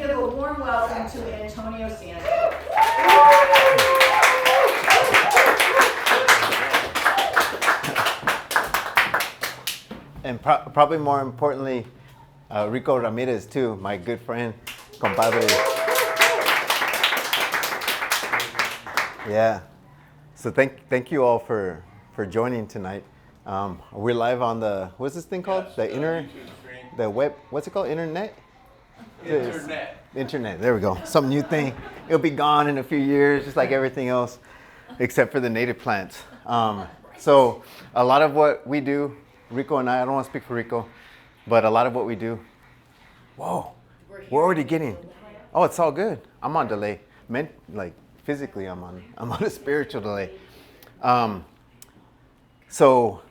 give a warm welcome to Antonio Sanchez. And probably more importantly, Rico Ramirez too, my good friend, compadre. Yeah. So thank you all for joining tonight. We're live on the, what's this thing called? The web, what's it called? Internet? Internet, there we go. Some new thing. It'll be gone in a few years, just like everything else, except for the native plants. So a lot of what we do, Rico and I don't want to speak for Rico, but a lot of what we do, whoa, we're already getting, oh, it's all good. I'm on delay. Like physically, I'm on a spiritual delay. So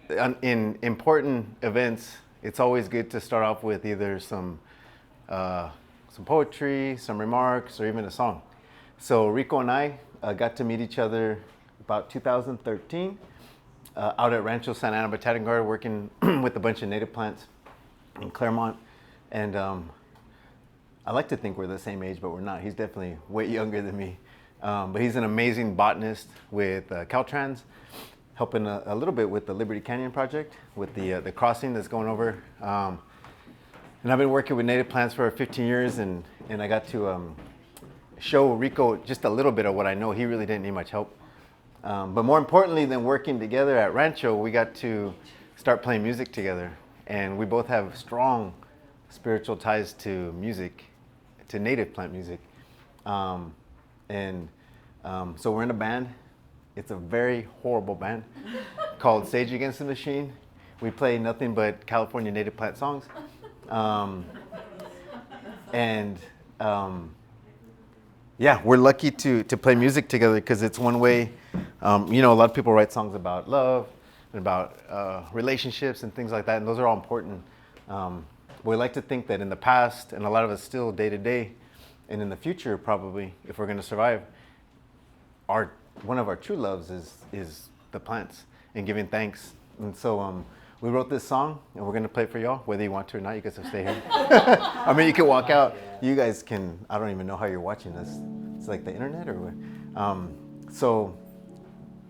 in important events, it's always good to start off with either some poetry, some remarks, or even a song. So Rico and I got to meet each other about 2013 out at Rancho Santa Ana Botanic Garden, working with a bunch of native plants in Claremont. And I like to think we're the same age, but we're not. He's definitely way younger than me. But he's an amazing botanist with Caltrans, helping a little bit with the Liberty Canyon project, with the crossing that's going over. And I've been working with native plants for 15 years, and I got to show Rico just a little bit of what I know. He really didn't need much help. But more importantly than working together at Rancho, we got to start playing music together. And we both have strong spiritual ties to music, to native plant music. So we're in a band. It's a very horrible band called Sage Against the Machine. We play nothing but California native plant songs. Yeah, we're lucky to play music together because it's one way, a lot of people write songs about love and about relationships and things like that, and those are all important. We like to think that in the past, and a lot of us still day to day, and in the future probably, if we're going to survive, one of our true loves is the plants and giving thanks. And so we wrote this song, and we're going to play it for y'all, whether you want to or not. You guys have to stay here. I mean, you can walk out. You guys can, I don't even know how you're watching this. It's like the internet or what? So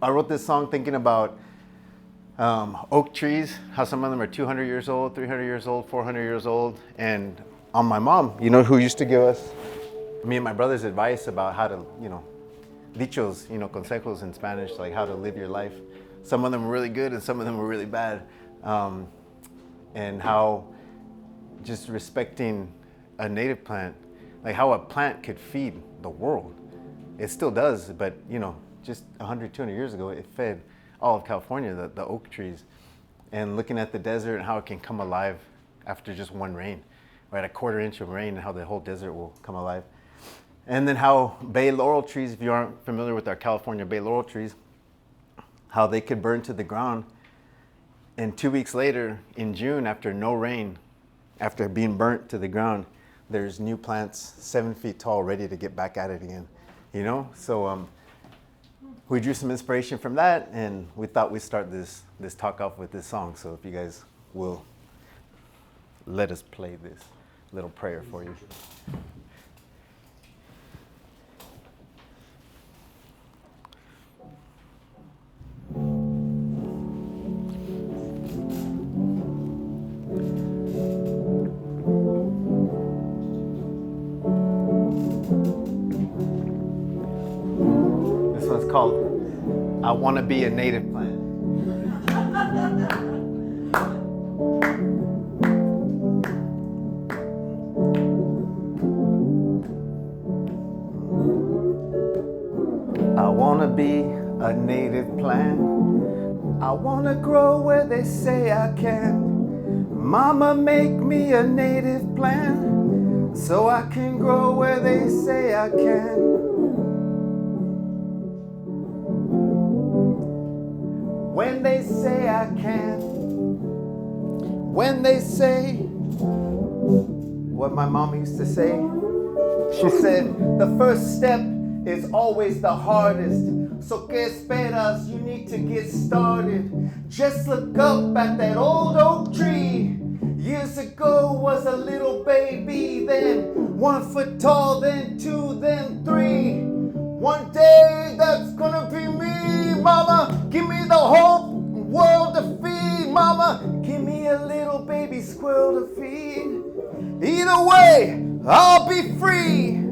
I wrote this song thinking about oak trees, how some of them are 200 years old, 300 years old, 400 years old. And on my mom, who used to give us, me and my brother's advice about how to, dichos, consejos in Spanish, like how to live your life. Some of them were really good and some of them were really bad. And how just respecting a native plant, like how a plant could feed the world. It still does, but just 100, 200 years ago, it fed all of California, the oak trees. And looking at the desert and how it can come alive after just one rain, right? A quarter inch of rain, and how the whole desert will come alive. And then how bay laurel trees, if you aren't familiar with our California bay laurel trees, how they could burn to the ground. And 2 weeks later, in June, after no rain, after being burnt to the ground, there's new plants 7 feet tall ready to get back at it again, So we drew some inspiration from that, and we thought we'd start this talk off with this song. So if you guys will let us play this little prayer for you. Called I Want to Be a Native Plant. I want to be a native plant. I want to grow where they say I can. Mama, make me a native plant so I can grow where they say I can. When they say I can't, when they say what my mom used to say, she said, the first step is always the hardest. So que esperas, you need to get started. Just look up at that old oak tree. Years ago was a little baby, then 1 foot tall, then 2, then 3. One day that's gonna be me, mama. Give me the whole world to feed, mama. Give me a little baby squirrel to feed. Either way, I'll be free.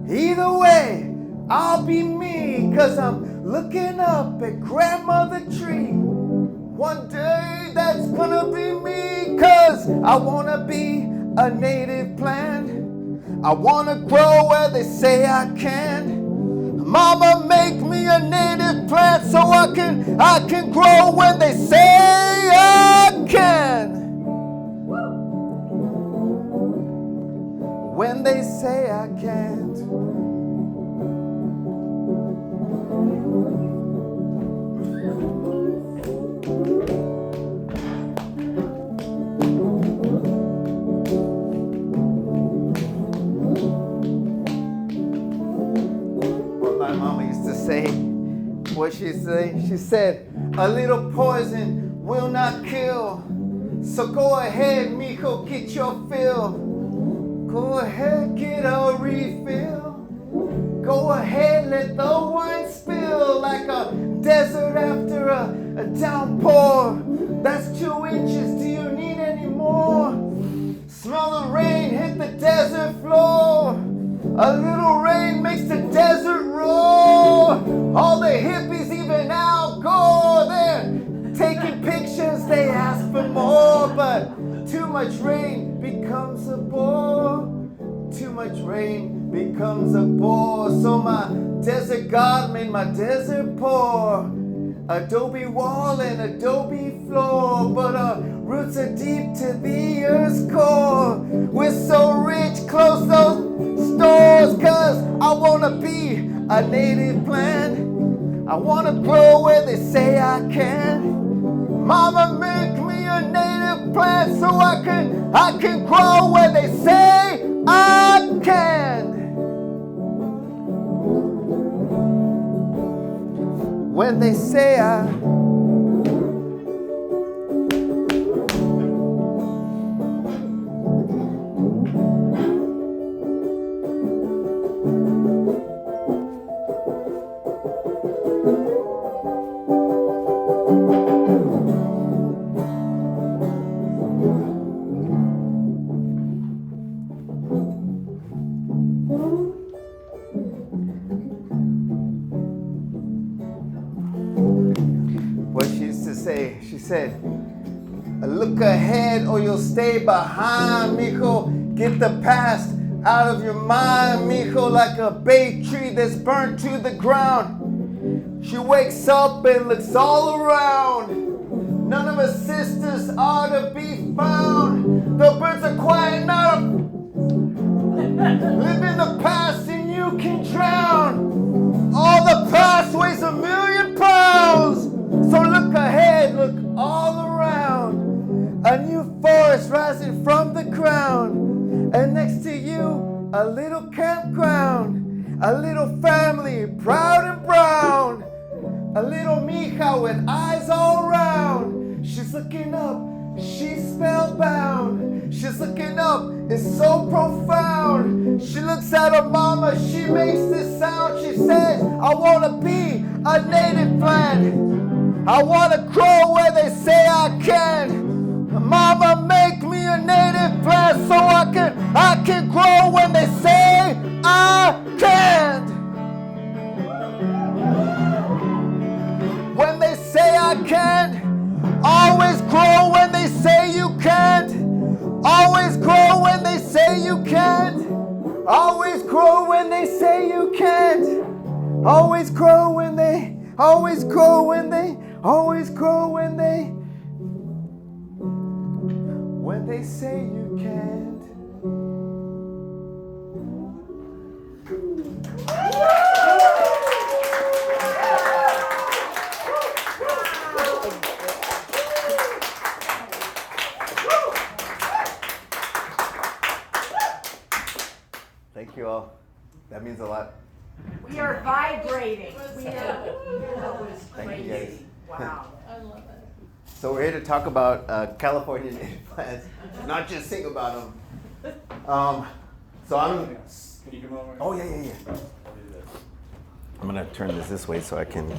Either way, I'll be me, 'cause I'm looking up at grandmother tree. One day that's gonna be me, 'cause I wanna be a native plant. I wanna grow where they say I can. Mama, make me a native plant so I can grow when they say I can. When they say I can't. What she say? She said, a little poison will not kill. So go ahead, mijo, get your fill. Go ahead, get a refill. Go ahead, let the wine spill like a desert after a downpour. That's 2 inches, do you need any more? Smell the rain hit the desert floor. A little rain makes the desert roar. All the hippies, even Al Gore, they're taking pictures, they ask for more. But too much rain becomes a bore. Too much rain becomes a bore. So my desert god made my desert poor. Adobe wall and adobe floor, but our roots are deep to the earth's core. We're so rich, close those stores, 'cause I wanna be a native plant. I wanna grow where they say I can. Mama, make me a native plant so I can grow where they say I can. When they say I She said, look ahead or you'll stay behind, mijo. Get the past out of your mind, mijo, like a bay tree that's burnt to the ground. She wakes up and looks all around. None of her sisters are to be found. The birds are quiet, not live in the past and you can drown. All the past weighs 1,000,000 pounds. So look ahead, look all around. A new forest rising from the ground. And next to you, a little campground. A little family, proud and brown. A little mija with eyes all round. She's looking up, she's spellbound. She's looking up, it's so profound. She looks at her mama, she makes this sound. She says, I wanna be a native plant. I wanna grow where they say I can. Mama, make me a native plant so I can grow when they say I can't. When they say I can't, always grow when they say you can't. Always grow when they say you can't. Always grow when they say you can't. Always grow when they, always grow when they, always grow when they say you can't. Thank you all. That means a lot. We are vibrating. Yeah. That was Thank crazy. you guys. Wow. I love it. So we're here to talk about California native plants, not just sing about them. So I'm. Can you come over? Oh yeah. I'm gonna turn this way so I can.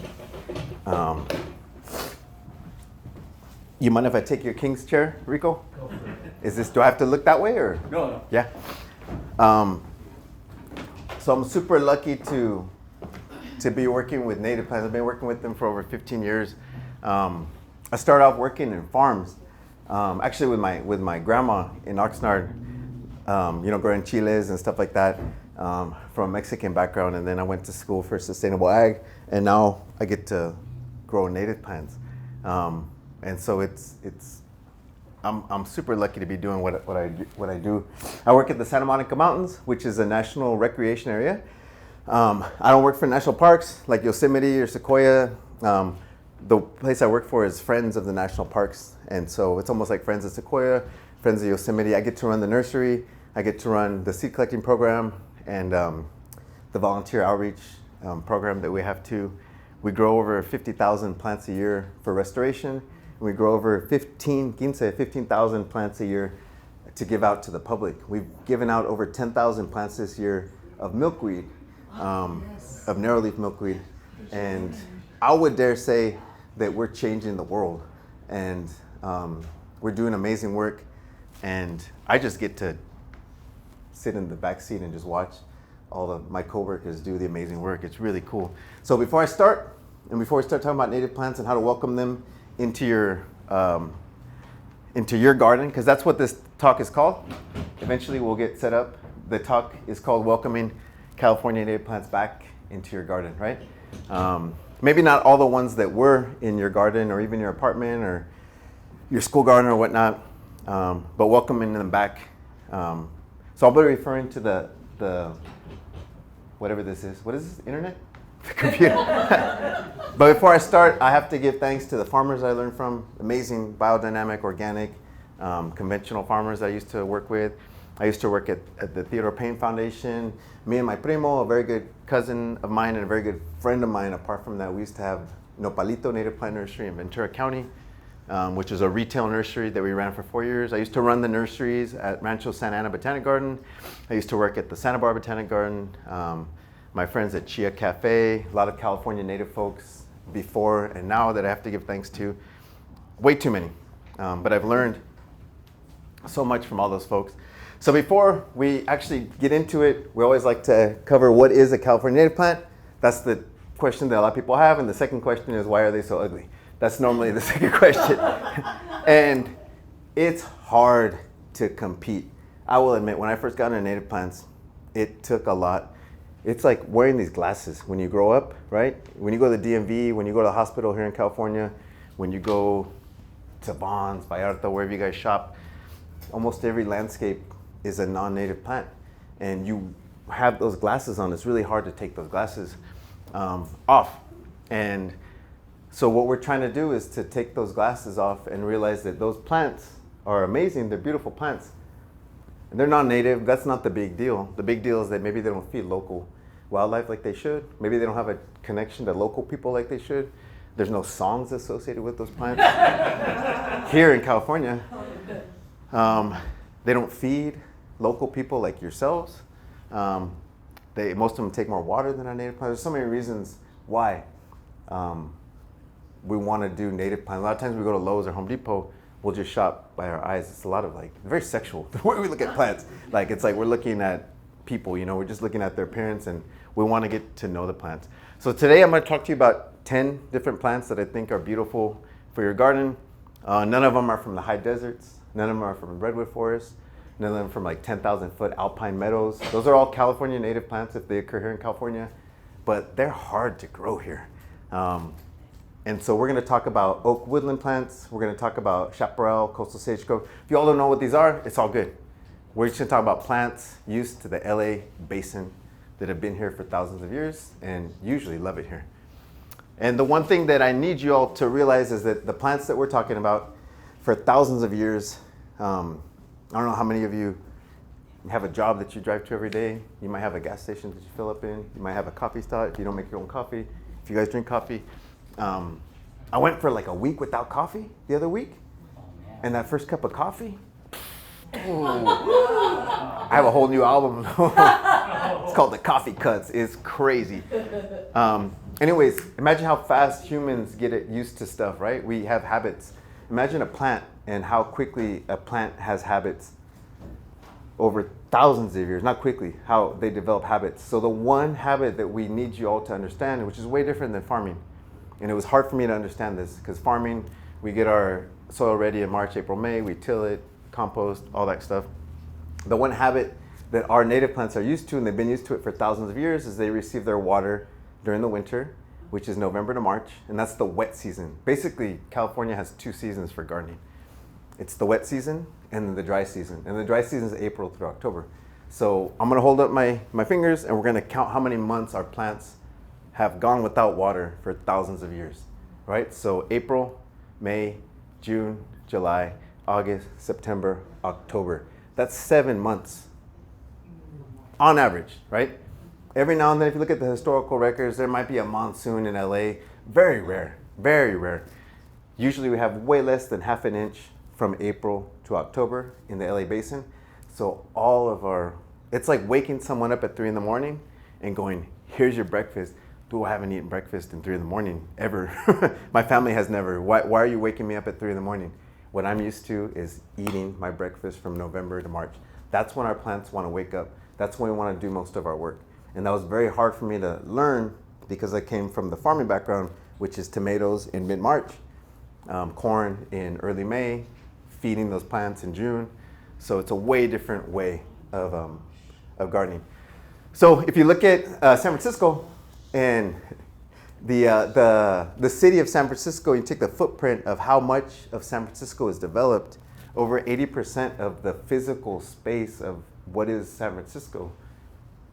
You mind if I take your king's chair, Rico? Go for it. Is this? Do I have to look that way or? No. Yeah. So I'm super lucky to be working with native plants. I've been working with them for over 15 years. I started off working in farms, actually with my grandma in Oxnard, growing chiles and stuff like that, from a Mexican background. And then I went to school for sustainable ag, and now I get to grow native plants. And so I'm super lucky to be doing what I do. I work at the Santa Monica Mountains, which is a national recreation area. I don't work for national parks like Yosemite or Sequoia. The place I work for is Friends of the National Parks, and so it's almost like Friends of Sequoia, Friends of Yosemite. I get to run the nursery, I get to run the seed collecting program, and the volunteer outreach program that we have too. We grow over 50,000 plants a year for restoration. We grow over 15,000 plants a year to give out to the public. We've given out over 10,000 plants this year of milkweed, of narrow-leaf milkweed. And I would dare say that we're changing the world. And we're doing amazing work. And I just get to sit in the back seat and just watch all of my coworkers do the amazing work. It's really cool. So before we start talking about native plants and how to welcome them into your garden, because that's what this talk is called. Eventually we'll get set up. The talk is called Welcoming California Native Plants Back into Your Garden, right? Maybe not all the ones that were in your garden or even your apartment or your school garden or whatnot, but welcoming them back. So I'll be referring to the whatever this is. What is this, internet? The computer. But before I start, I have to give thanks to the farmers I learned from, amazing biodynamic, organic, conventional farmers I used to work with. I used to work at the Theodore Payne Foundation. Me and my primo, a very good cousin of mine and a very good friend of mine, apart from that, we used to have Nopalito Native Plant Nursery in Ventura County, which is a retail nursery that we ran for 4 years. I used to run the nurseries at Rancho Santa Ana Botanic Garden. I used to work at the Santa Barbara Botanic Garden. My friends at Chia Cafe, a lot of California native folks before and now that I have to give thanks to. Way too many, but I've learned so much from all those folks. So before we actually get into it, we always like to cover what is a California native plant. That's the question that a lot of people have, and the second question is why are they so ugly? That's normally the second question. And it's hard to compete. I will admit, when I first got into native plants, it took a lot. It's like wearing these glasses when you grow up, right? When you go to the DMV, when you go to the hospital here in California, when you go to Vons, Vallarta, wherever you guys shop, almost every landscape is a non-native plant. And you have those glasses on. It's really hard to take those glasses off. And so what we're trying to do is to take those glasses off and realize that those plants are amazing. They're beautiful plants. And they're non-native. That's not the big deal. The big deal is that maybe they don't feed local wildlife like they should. Maybe they don't have a connection to local people like they should. There's no songs associated with those plants. Here in California, they don't feed local people like yourselves. Most of them take more water than our native plants. There's so many reasons why we want to do native plants. A lot of times we go to Lowe's or Home Depot, we'll just shop by our eyes. It's a lot of very sexual, the way we look at plants. It's like we're looking at people, we're just looking at their appearance and we want to get to know the plants. So today I'm going to talk to you about 10 different plants that I think are beautiful for your garden. None of them are from the high deserts. None of them are from redwood forests. None of them from 10,000 foot alpine meadows. Those are all California native plants if they occur here in California, but they're hard to grow here. And so we're going to talk about oak woodland plants. We're going to talk about chaparral, coastal sage-grouse. If you all don't know what these are, it's all good. We're just going to talk about plants used to the LA basin that have been here for thousands of years and usually love it here. And the one thing that I need you all to realize is that the plants that we're talking about for thousands of years, I don't know how many of you have a job that you drive to every day. You might have a gas station that you fill up in. You might have a coffee stop if you don't make your own coffee. If you guys drink coffee. I went for like a week without coffee the other week. And that first cup of coffee, I have a whole new album. It's called The Coffee Cuts. It's crazy. Anyways, imagine how fast humans get used to stuff, right? We have habits. Imagine a plant and how quickly a plant has habits over thousands of years, not quickly, how they develop habits. So the one habit that we need you all to understand, which is way different than farming, and it was hard for me to understand this, because farming, we get our soil ready in March, April, May, we till it, compost, all that stuff. The one habit that our native plants are used to, and they've been used to it for thousands of years, is they receive their water during the winter, which is November to March, and that's the wet season. Basically, California has 2 seasons for gardening. It's the wet season and then the dry season. And the dry season is April through October. So I'm gonna hold up my fingers and we're gonna count how many months our plants have gone without water for thousands of years, right? So April, May, June, July, August, September, October. That's 7 months on average, right? Every now and then, if you look at the historical records, there might be a monsoon in LA. Very rare, very rare. Usually we have way less than half an inch from April to October in the LA basin. So all of it's like waking someone up at 3 in the morning and going, here's your breakfast. Dude, I haven't eaten breakfast in 3 in the morning ever. My family has never. Why are you waking me up at 3 in the morning? What I'm used to is eating my breakfast from November to March. That's when our plants want to wake up. That's when we want to do most of our work. And that was very hard for me to learn because I came from the farming background, which is tomatoes in mid-March, corn in early May, feeding those plants in June. So it's a way different way of gardening. So if you look at San Francisco and the city of San Francisco, you take the footprint of how much of San Francisco is developed, over 80% of the physical space of what is San Francisco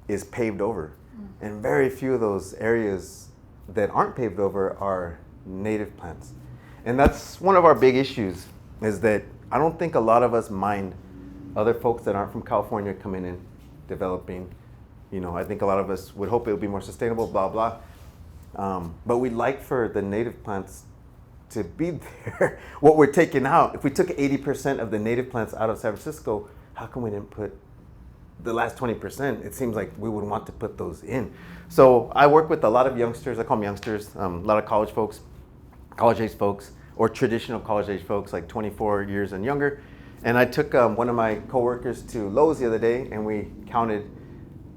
is paved over. And very few of those areas that aren't paved over are native plants. And that's one of our big issues, is that I don't think a lot of us mind other folks that aren't from California coming in, developing. You know, I think a lot of us would hope it would be more sustainable, blah, blah. But we'd like for the native plants to be there. What we're taking out, if we took 80% of the native plants out of San Francisco, how come we didn't put the last 20%? It seems like we would want to put those in. So I work with a lot of youngsters, I call them youngsters, a lot of college folks, college-age folks, or traditional college-age folks, like 24 years and younger. And I took one of my coworkers to Lowe's the other day, and we counted,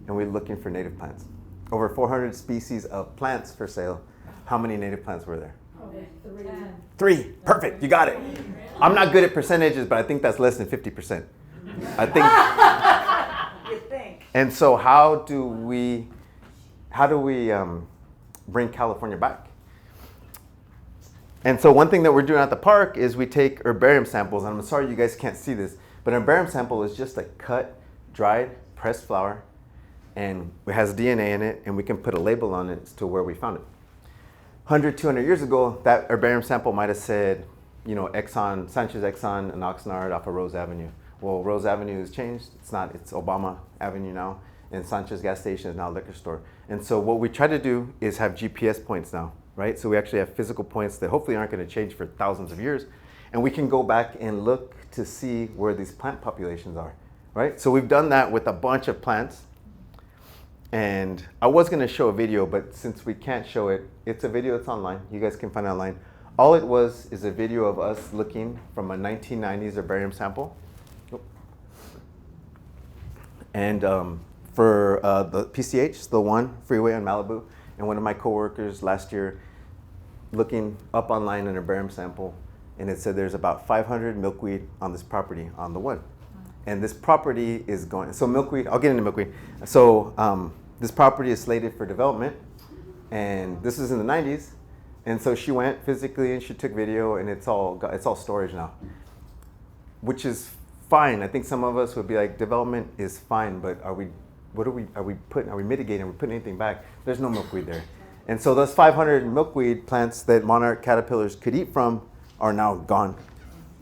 and we were looking for native plants. Over 400 species of plants for sale. How many native plants were there? Okay, 3. Perfect, you got it. I'm not good at percentages, but I think that's less than 50%. I think. You think. And so how do we bring California back? And so one thing that we're doing at the park is we take herbarium samples, and I'm sorry you guys can't see this, but an herbarium sample is just a cut, dried, pressed flower, and it has DNA in it, and we can put a label on it as to where we found it. 100, 200 years ago, that herbarium sample might have said, you know, Sanchez Exxon and Oxnard off of Rose Avenue. Well, Rose Avenue has changed. It's not, it's Obama Avenue now, and Sanchez gas station is now a liquor store. And so what we try to do is have GPS points now, right? So we actually have physical points that hopefully aren't going to change for thousands of years. And we can go back and look to see where these plant populations are, right? So we've done that with a bunch of plants. And I was going to show a video, but since we can't show it, it's a video that's online. You guys can find it online. All it was is a video of us looking from a 1990s herbarium sample. And for the PCH, the 1 freeway on Malibu, and one of my coworkers last year looking up online an herbarium sample, and it said there's about 500 milkweed on this property on the 1. And this property is going, so milkweed, I'll get into milkweed. So this property is slated for development, and this is in the 90s. And so she went physically and she took video, and it's all storage now, which is fine. I think some of us would be like, development is fine, but are we mitigating, are we putting anything back? There's no milkweed there. And so those 500 milkweed plants that monarch caterpillars could eat from are now gone.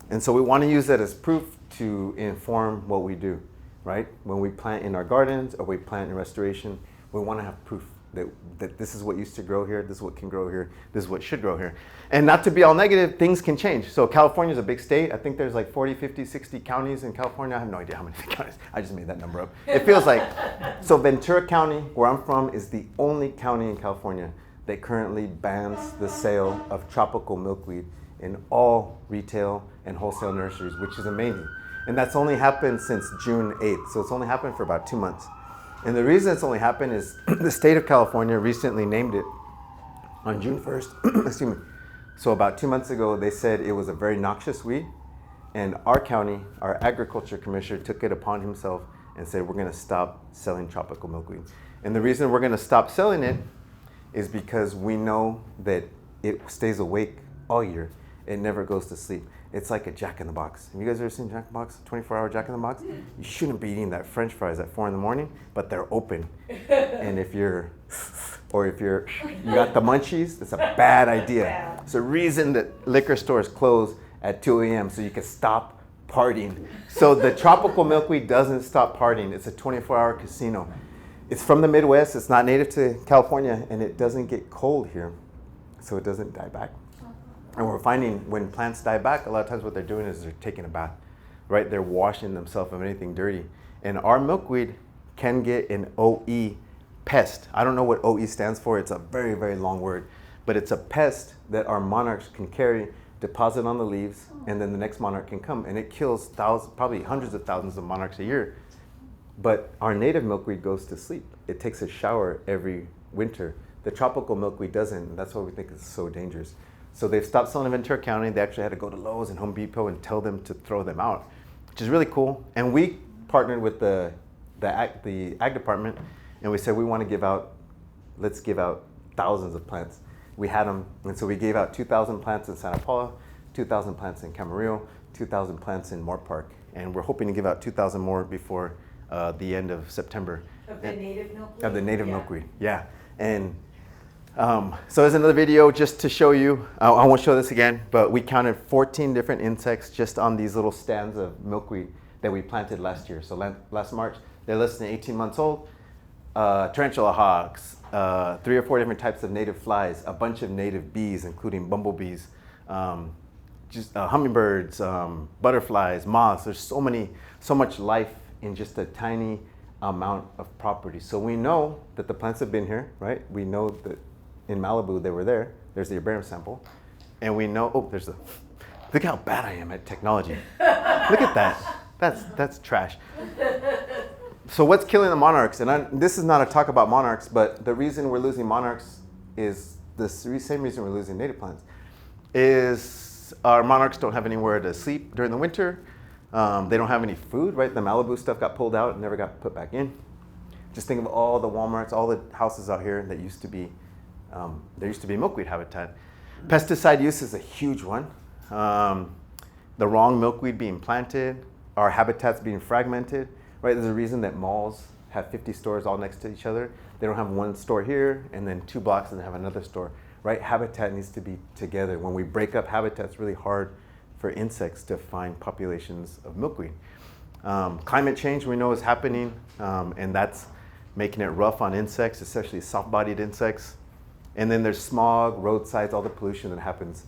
And so we want to use that as proof to inform what we do, right? When we plant in our gardens or we plant in restoration, we want to have proof. that this is what used to grow here, this is what can grow here, this is what should grow here. And not to be all negative, things can change. So California is a big state. I think there's like 40, 50, 60 counties in California. I have no idea how many counties. I just made that number up. It feels like. So Ventura County, where I'm from, is the only county in California that currently bans the sale of tropical milkweed in all retail and wholesale nurseries, which is amazing. And that's only happened since June 8th. So it's only happened for about 2 months. And the reason it's only happened is the state of California recently named it on June 1st. Excuse me. So about 2 months ago, they said it was a very noxious weed. And our county, our agriculture commissioner, took it upon himself and said, we're going to stop selling tropical milkweed. And the reason we're going to stop selling it is because we know that it stays awake all year. It never goes to sleep. It's like a Jack-in-the-Box. Have you guys ever seen Jack-in-the-Box? 24-hour Jack-in-the-Box? You shouldn't be eating that French fries at 4 in the morning, but they're open. And if you got the munchies, it's a bad idea. It's a reason that liquor stores close at 2 a.m. so you can stop partying. So the tropical milkweed doesn't stop partying. It's a 24-hour casino. It's from the Midwest. It's not native to California, and it doesn't get cold here, so it doesn't die back. And we're finding when plants die back, a lot of times what they're doing is they're taking a bath, right? They're washing themselves of anything dirty. And our milkweed can get an OE pest. I don't know what OE stands for. It's a very, very long word. But it's a pest that our monarchs can carry, deposit on the leaves, and then the next monarch can come. And it kills thousands, probably hundreds of thousands of monarchs a year. But our native milkweed goes to sleep. It takes a shower every winter. The tropical milkweed doesn't, and that's why we think it's so dangerous. So they've stopped selling in Ventura County. They actually had to go to Lowe's and Home Depot and tell them to throw them out, which is really cool. And we partnered with the ag department, and we said we want to let's give out thousands of plants. We had them, and so we gave out 2,000 plants in Santa Paula, 2,000 plants in Camarillo, 2,000 plants in Moore Park, and we're hoping to give out 2,000 more before the end of September. Of the native milkweed? Of the native milkweed, yeah. And so there's another video just to show you. I won't show this again, but we counted 14 different insects just on these little stands of milkweed that we planted last year. So last March, they're less than 18 months old. Tarantula hawks, 3 or 4 different types of native flies, a bunch of native bees, including bumblebees, hummingbirds, butterflies, moths. There's so much life in just a tiny amount of property. So we know that the plants have been here, right? We know that in Malibu they were there. There's the herbarium sample. And we know, look how bad I am at technology. Look at that. That's trash. So what's killing the monarchs? And this is not a talk about monarchs, but the reason we're losing monarchs is the same reason we're losing native plants. Is our monarchs don't have anywhere to sleep during the winter. They don't have any food, right? The Malibu stuff got pulled out and never got put back in. Just think of all the Walmarts, all the houses out here that used to be, there used to be milkweed habitat. Pesticide use is a huge one. The wrong milkweed being planted, our habitats being fragmented, right? There's a reason that malls have 50 stores all next to each other. They don't have one store here and then 2 blocks and they have another store, right? Habitat needs to be together. When we break up habitat, it's really hard for insects to find populations of milkweed. Climate change we know is happening, and that's making it rough on insects, especially soft-bodied insects. And then there's smog, roadsides, all the pollution that happens.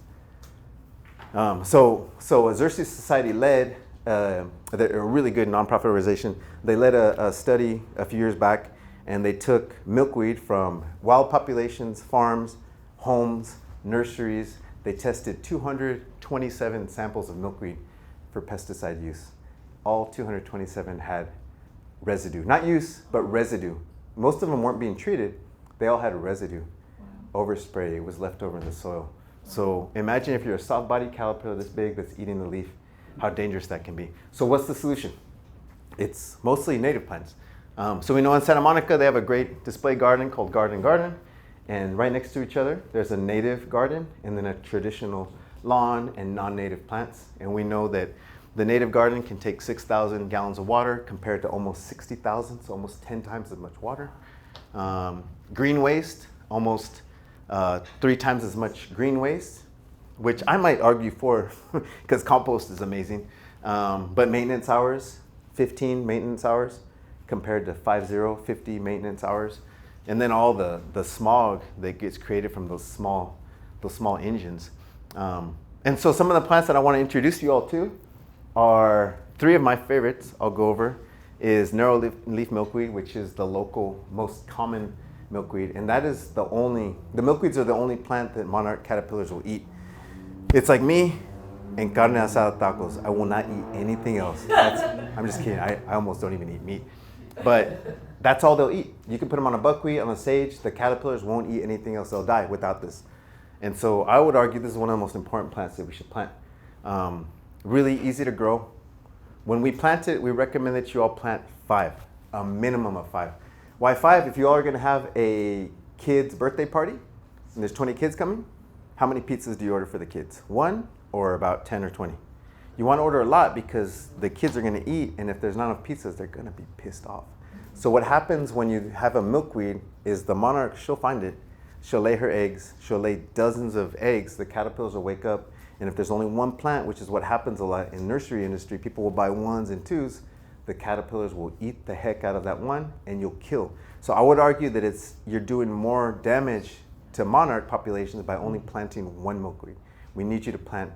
So a Xerces Society led, a really good nonprofit organization, they led a study a few years back, and they took milkweed from wild populations, farms, homes, nurseries. They tested 227 samples of milkweed for pesticide use. All 227 had residue. Not use, but residue. Most of them weren't being treated. They all had residue. Wow. Overspray, it was left over in the soil. So imagine if you're a soft-bodied caterpillar this big that's eating the leaf, how dangerous that can be. So what's the solution? It's mostly native plants. So we know in Santa Monica they have a great display garden called Garden Garden. And right next to each other, there's a native garden and then a traditional lawn and non-native plants. And we know that the native garden can take 6,000 gallons of water compared to almost 60,000, so almost 10 times as much water. Green waste, almost 3 times as much green waste, which I might argue for because compost is amazing. But maintenance hours, 15 maintenance hours compared to 50 maintenance hours. and then all the smog that gets created from those small engines. And so some of the plants that I want to introduce you all to are 3 of my favorites. I'll go over is narrow leaf milkweed, which is the local most common milkweed, and that is the milkweeds are the only plant that monarch caterpillars will eat. It's like me and carne asada tacos. I will not eat anything else. I'm just kidding. I almost don't even eat meat. But that's all they'll eat. You can put them on a buckwheat, on a sage. The caterpillars won't eat anything else. They'll die without this. And so I would argue this is one of the most important plants that we should plant. Really easy to grow. When we plant it, we recommend that you all plant 5, a minimum of 5. Why 5? If you all are going to have a kid's birthday party, and there's 20 kids coming, how many pizzas do you order for the kids? 1 or about 10 or 20? You want to order a lot because the kids are going to eat, and if there's not enough pizzas, they're going to be pissed off. So what happens when you have a milkweed is the monarch, she'll find it, she'll lay her eggs, she'll lay dozens of eggs, the caterpillars will wake up, and if there's only one plant, which is what happens a lot in nursery industry, people will buy 1s and 2s, the caterpillars will eat the heck out of that one and you'll kill. So I would argue that you're doing more damage to monarch populations by only planting 1 milkweed. We need you to plant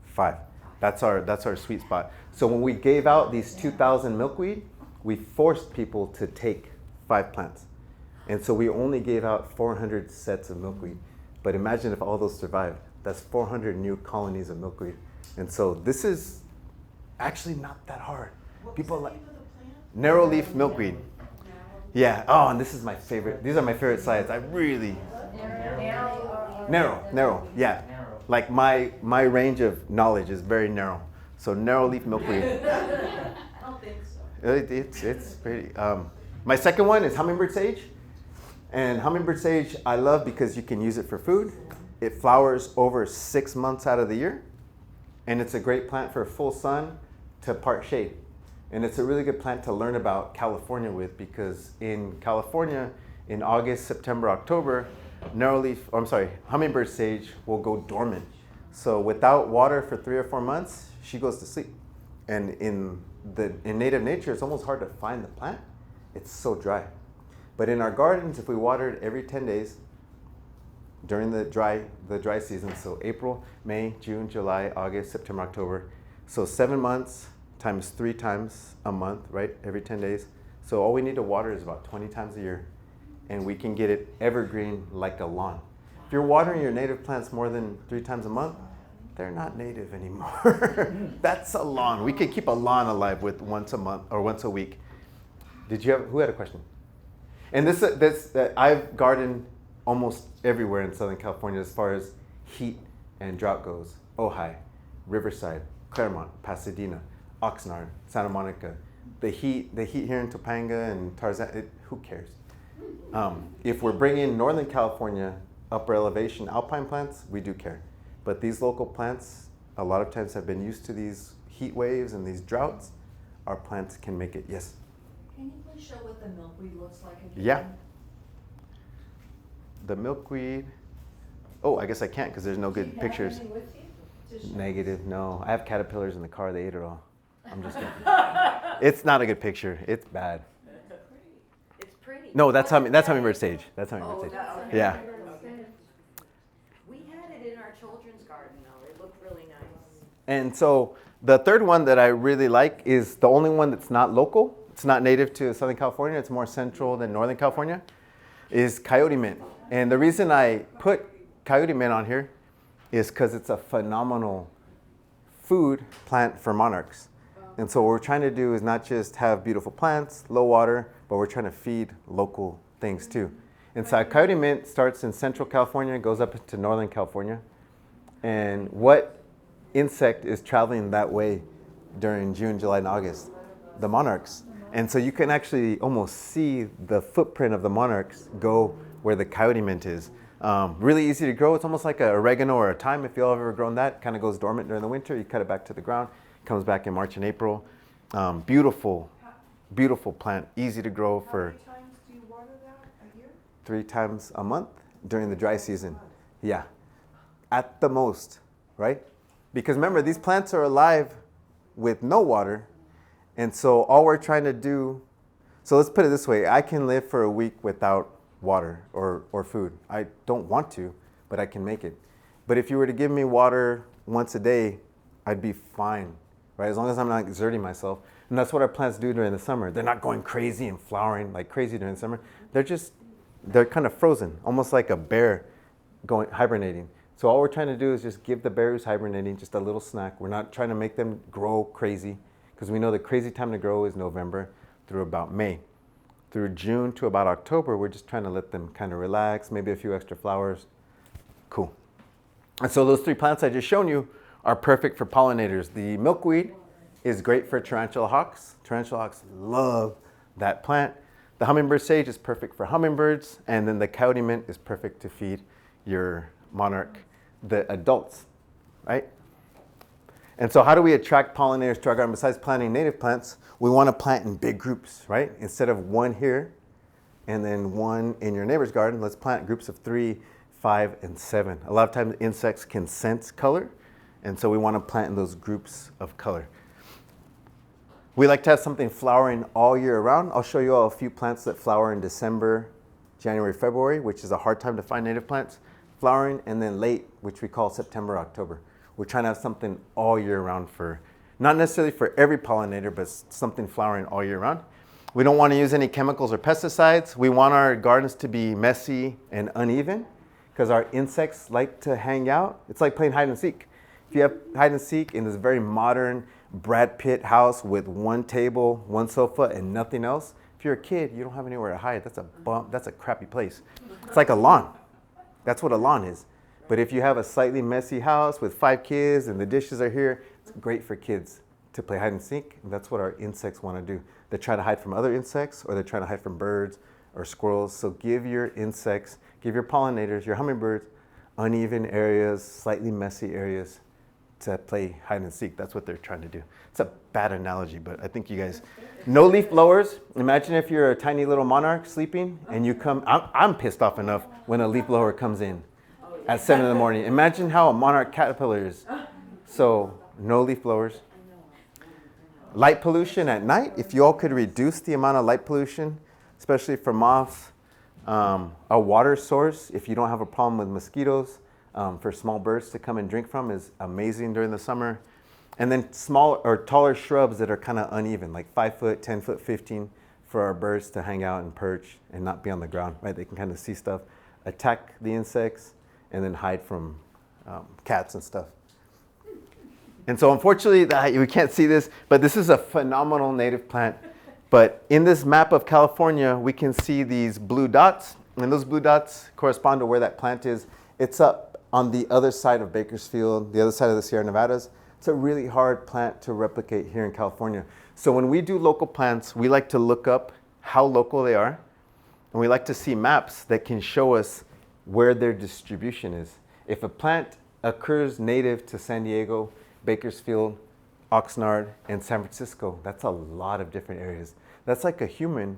5. That's our sweet spot. So when we gave out these 2,000 milkweed, we forced people to take 5 plants. And so we only gave out 400 sets of milkweed. But imagine if all those survived. That's 400 new colonies of milkweed. And so this is actually not that hard. People like narrow leaf milkweed. Yeah. Oh, and this is my favorite. These are my favorite slides. I really narrow. Yeah. Like my range of knowledge is very narrow. So narrow leaf milkweed. I don't think so. It's pretty. My second one is hummingbird sage. And hummingbird sage I love because you can use it for food. It flowers over 6 months out of the year. And it's a great plant for full sun to part shade. And it's a really good plant to learn about California with, because in California, in August, September, October, hummingbird sage will go dormant. So without water for 3 or 4 months, she goes to sleep. And in native nature, it's almost hard to find the plant. It's so dry. But in our gardens, if we water it every 10 days during the dry season, so April, May, June, July, August, September, October, so 7 months times 3 times a month, right? Every 10 days. So all we need to water is about 20 times a year, and we can get it evergreen like a lawn. If you're watering your native plants more than 3 times a month, they're not native anymore. That's a lawn. We could keep a lawn alive with once a month or once a week. Who had a question? And I've gardened almost everywhere in Southern California as far as heat and drought goes. Ojai, Riverside, Claremont, Pasadena, Oxnard, Santa Monica. The heat here in Topanga and Tarzana, who cares? If we're bringing Northern California upper elevation alpine plants, we do care. But these local plants, a lot of times have been used to these heat waves and these droughts. Our plants can make it, yes? Can you please show what the milkweed looks like again? Yeah. The milkweed. Oh, I guess I can't because there's no good pictures. Do you have any with you? Negative, no. I have caterpillars in the car. They ate it all. I'm just kidding. It's not a good picture. It's bad. It's pretty. No, that's hummingbird sage. That's hummingbird sage. Okay. Yeah. We had it in our children's garden though. It looked really nice. And so the third one that I really like is the only one that's not local. It's not native to Southern California. It's more central than Northern California. Is Coyote Mint. And the reason I put Coyote Mint on here is because it's a phenomenal food plant for monarchs. And so what we're trying to do is not just have beautiful plants, low water, but we're trying to feed local things too. And so Coyote Mint starts in Central California, goes up to Northern California. And what insect is traveling that way during June, July, and August? The monarchs. And so you can actually almost see the footprint of the monarchs go where the Coyote Mint is. Really easy to grow. It's almost like an oregano or a thyme. If y'all have ever grown that, kind of goes dormant during the winter. You cut it back to the ground. Comes back in March and April. Beautiful plant. Easy to grow for. How many times do you water that a year? 3 times a month during the dry season. Yeah, at the most, right? Because remember, these plants are alive with no water. And so all we're trying to do, so let's put it this way. I can live for a week without water or food. I don't want to, but I can make it. But if you were to give me water once a day, I'd be fine, right? As long as I'm not exerting myself. And that's what our plants do during the summer. They're not going crazy and flowering like crazy during the summer. They're kind of frozen, almost like a bear hibernating. So all we're trying to do is just give the bear who's hibernating just a little snack. We're not trying to make them grow crazy, because we know the crazy time to grow is November through about May. Through June to about October, we're just trying to let them kind of relax, maybe a few extra flowers. Cool. And so those 3 plants I just shown you are perfect for pollinators. The milkweed is great for tarantula hawks. Tarantula hawks love that plant. The hummingbird sage is perfect for hummingbirds, and then the coyote mint is perfect to feed your monarch, the adults, right? And so how do we attract pollinators to our garden? Besides planting native plants, we want to plant in big groups, right? Instead of one here and then one in your neighbor's garden, let's plant groups of 3, 5, and 7. A lot of times insects can sense color, and so we want to plant in those groups of color. We like to have something flowering all year round. I'll show you all a few plants that flower in December, January, February, which is a hard time to find native plants flowering, and then late, which we call September, October. We're trying to have something all year round for, not necessarily for every pollinator, but something flowering all year round. We don't want to use any chemicals or pesticides. We want our gardens to be messy and uneven, because our insects like to hang out. It's like playing hide and seek. If you have hide and seek in this very modern Brad Pitt house with one table, one sofa, and nothing else, if you're a kid, you don't have anywhere to hide. That's a crappy place. It's like a lawn. That's what a lawn is. But if you have a slightly messy house with 5 kids and the dishes are here, it's great for kids to play hide and seek. And that's what our insects want to do. They try to hide from other insects, or they're trying to hide from birds or squirrels. So give your insects, give your pollinators, your hummingbirds, uneven areas, slightly messy areas to play hide and seek. That's what they're trying to do. It's a bad analogy, but I think you guys, no leaf blowers. Imagine if you're a tiny little monarch sleeping and you come, I'm pissed off enough when a leaf blower comes in at 7 in the morning. Imagine how a monarch caterpillar is. So no leaf blowers. Light pollution at night. If you all could reduce the amount of light pollution, especially for moths, a water source, if you don't have a problem with mosquitoes, for small birds to come and drink from is amazing during the summer. And then small or taller shrubs that are kind of uneven, like 5 foot, 10 foot, 15, for our birds to hang out and perch and not be on the ground, right? They can kind of see stuff, attack the insects, and then hide from cats and stuff. And so unfortunately, we can't see this, but this is a phenomenal native plant. But in this map of California, we can see these blue dots, and those blue dots correspond to where that plant is. It's up on the other side of Bakersfield, the other side of the Sierra Nevadas. It's a really hard plant to replicate here in California. So when we do local plants, we like to look up how local they are, and we like to see maps that can show us where their distribution is. If a plant occurs native to San Diego, Bakersfield, Oxnard, and San Francisco, that's a lot of different areas. That's like a human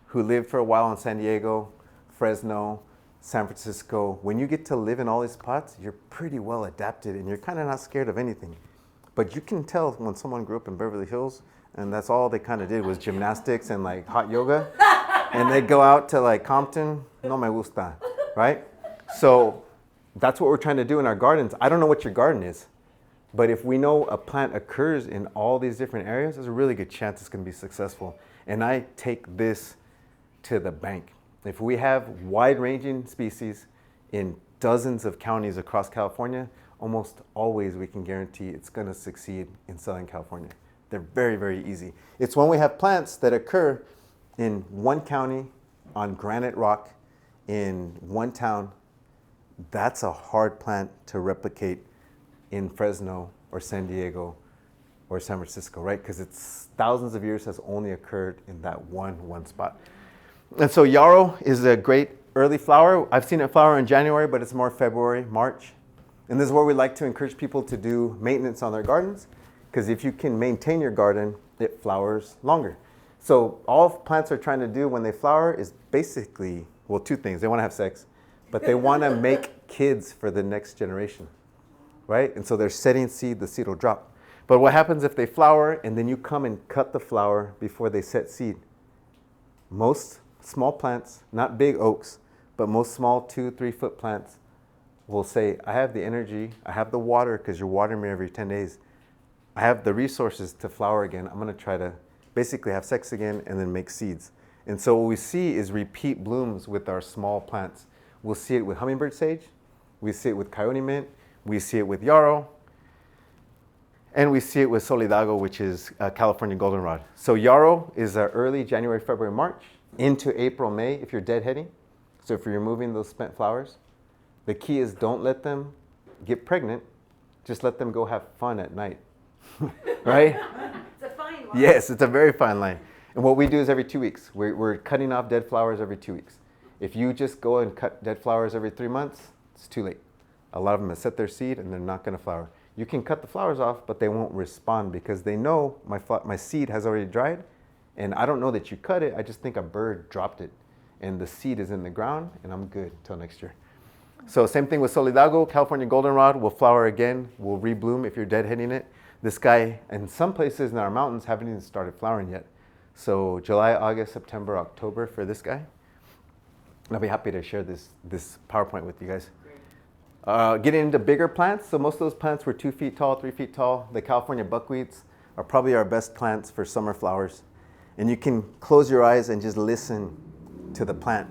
who lived for a while in San Diego, Fresno, San Francisco. When you get to live in all these spots, you're pretty well adapted and you're kind of not scared of anything. But you can tell when someone grew up in Beverly Hills and that's all they kind of did was gymnastics and like hot yoga, and they go out to like Compton, no me gusta, right? So that's what we're trying to do in our gardens. I don't know what your garden is, but if we know a plant occurs in all these different areas, there's a really good chance it's going to be successful. And I take this to the bank. If we have wide-ranging species in dozens of counties across California, almost always we can guarantee it's going to succeed in Southern California. They're very, very easy. It's when we have plants that occur in one county on granite rock in one town, that's a hard plant to replicate in Fresno or San Diego or San Francisco, right? Because it's thousands of years has only occurred in that one spot. And so yarrow is a great early flower. I've seen it flower in January, but it's more February, March. And this is where we like to encourage people to do maintenance on their gardens, because if you can maintain your garden, it flowers longer. So all plants are trying to do when they flower is basically, well, 2 things. They want to have sex, but they want to make kids for the next generation, right? And so they're setting seed, the seed will drop. But what happens if they flower and then you come and cut the flower before they set seed? Most small plants, not big oaks, but most small 2-3 foot plants will say, I have the energy, I have the water because you're watering me every 10 days. I have the resources to flower again. I'm going to try to basically have sex again and then make seeds. And so what we see is repeat blooms with our small plants. We'll see it with Hummingbird Sage. We see it with Coyote Mint. We see it with Yarrow. And we see it with Solidago, which is California Goldenrod. So Yarrow is early January, February, March into April, May if you're deadheading. So if you're removing those spent flowers, the key is don't let them get pregnant. Just let them go have fun at night. Right? It's a fine line. Yes, it's a very fine line. And what we do is every 2 weeks. We're cutting off dead flowers every 2 weeks. If you just go and cut dead flowers every 3 months, it's too late. A lot of them have set their seed and they're not going to flower. You can cut the flowers off, but they won't respond because they know my seed has already dried. And I don't know that you cut it. I just think a bird dropped it. And the seed is in the ground, and I'm good till next year. So same thing with Solidago. California Goldenrod will flower again, will rebloom if you're deadheading it. This guy, in some places in our mountains, haven't even started flowering yet. So July, August, September, October for this guy. And I'll be happy to share this PowerPoint with you guys. Getting into bigger plants. So most of those plants were 2 feet tall, 3 feet tall. The California buckwheats are probably our best plants for summer flowers. And you can close your eyes and just listen to the plant.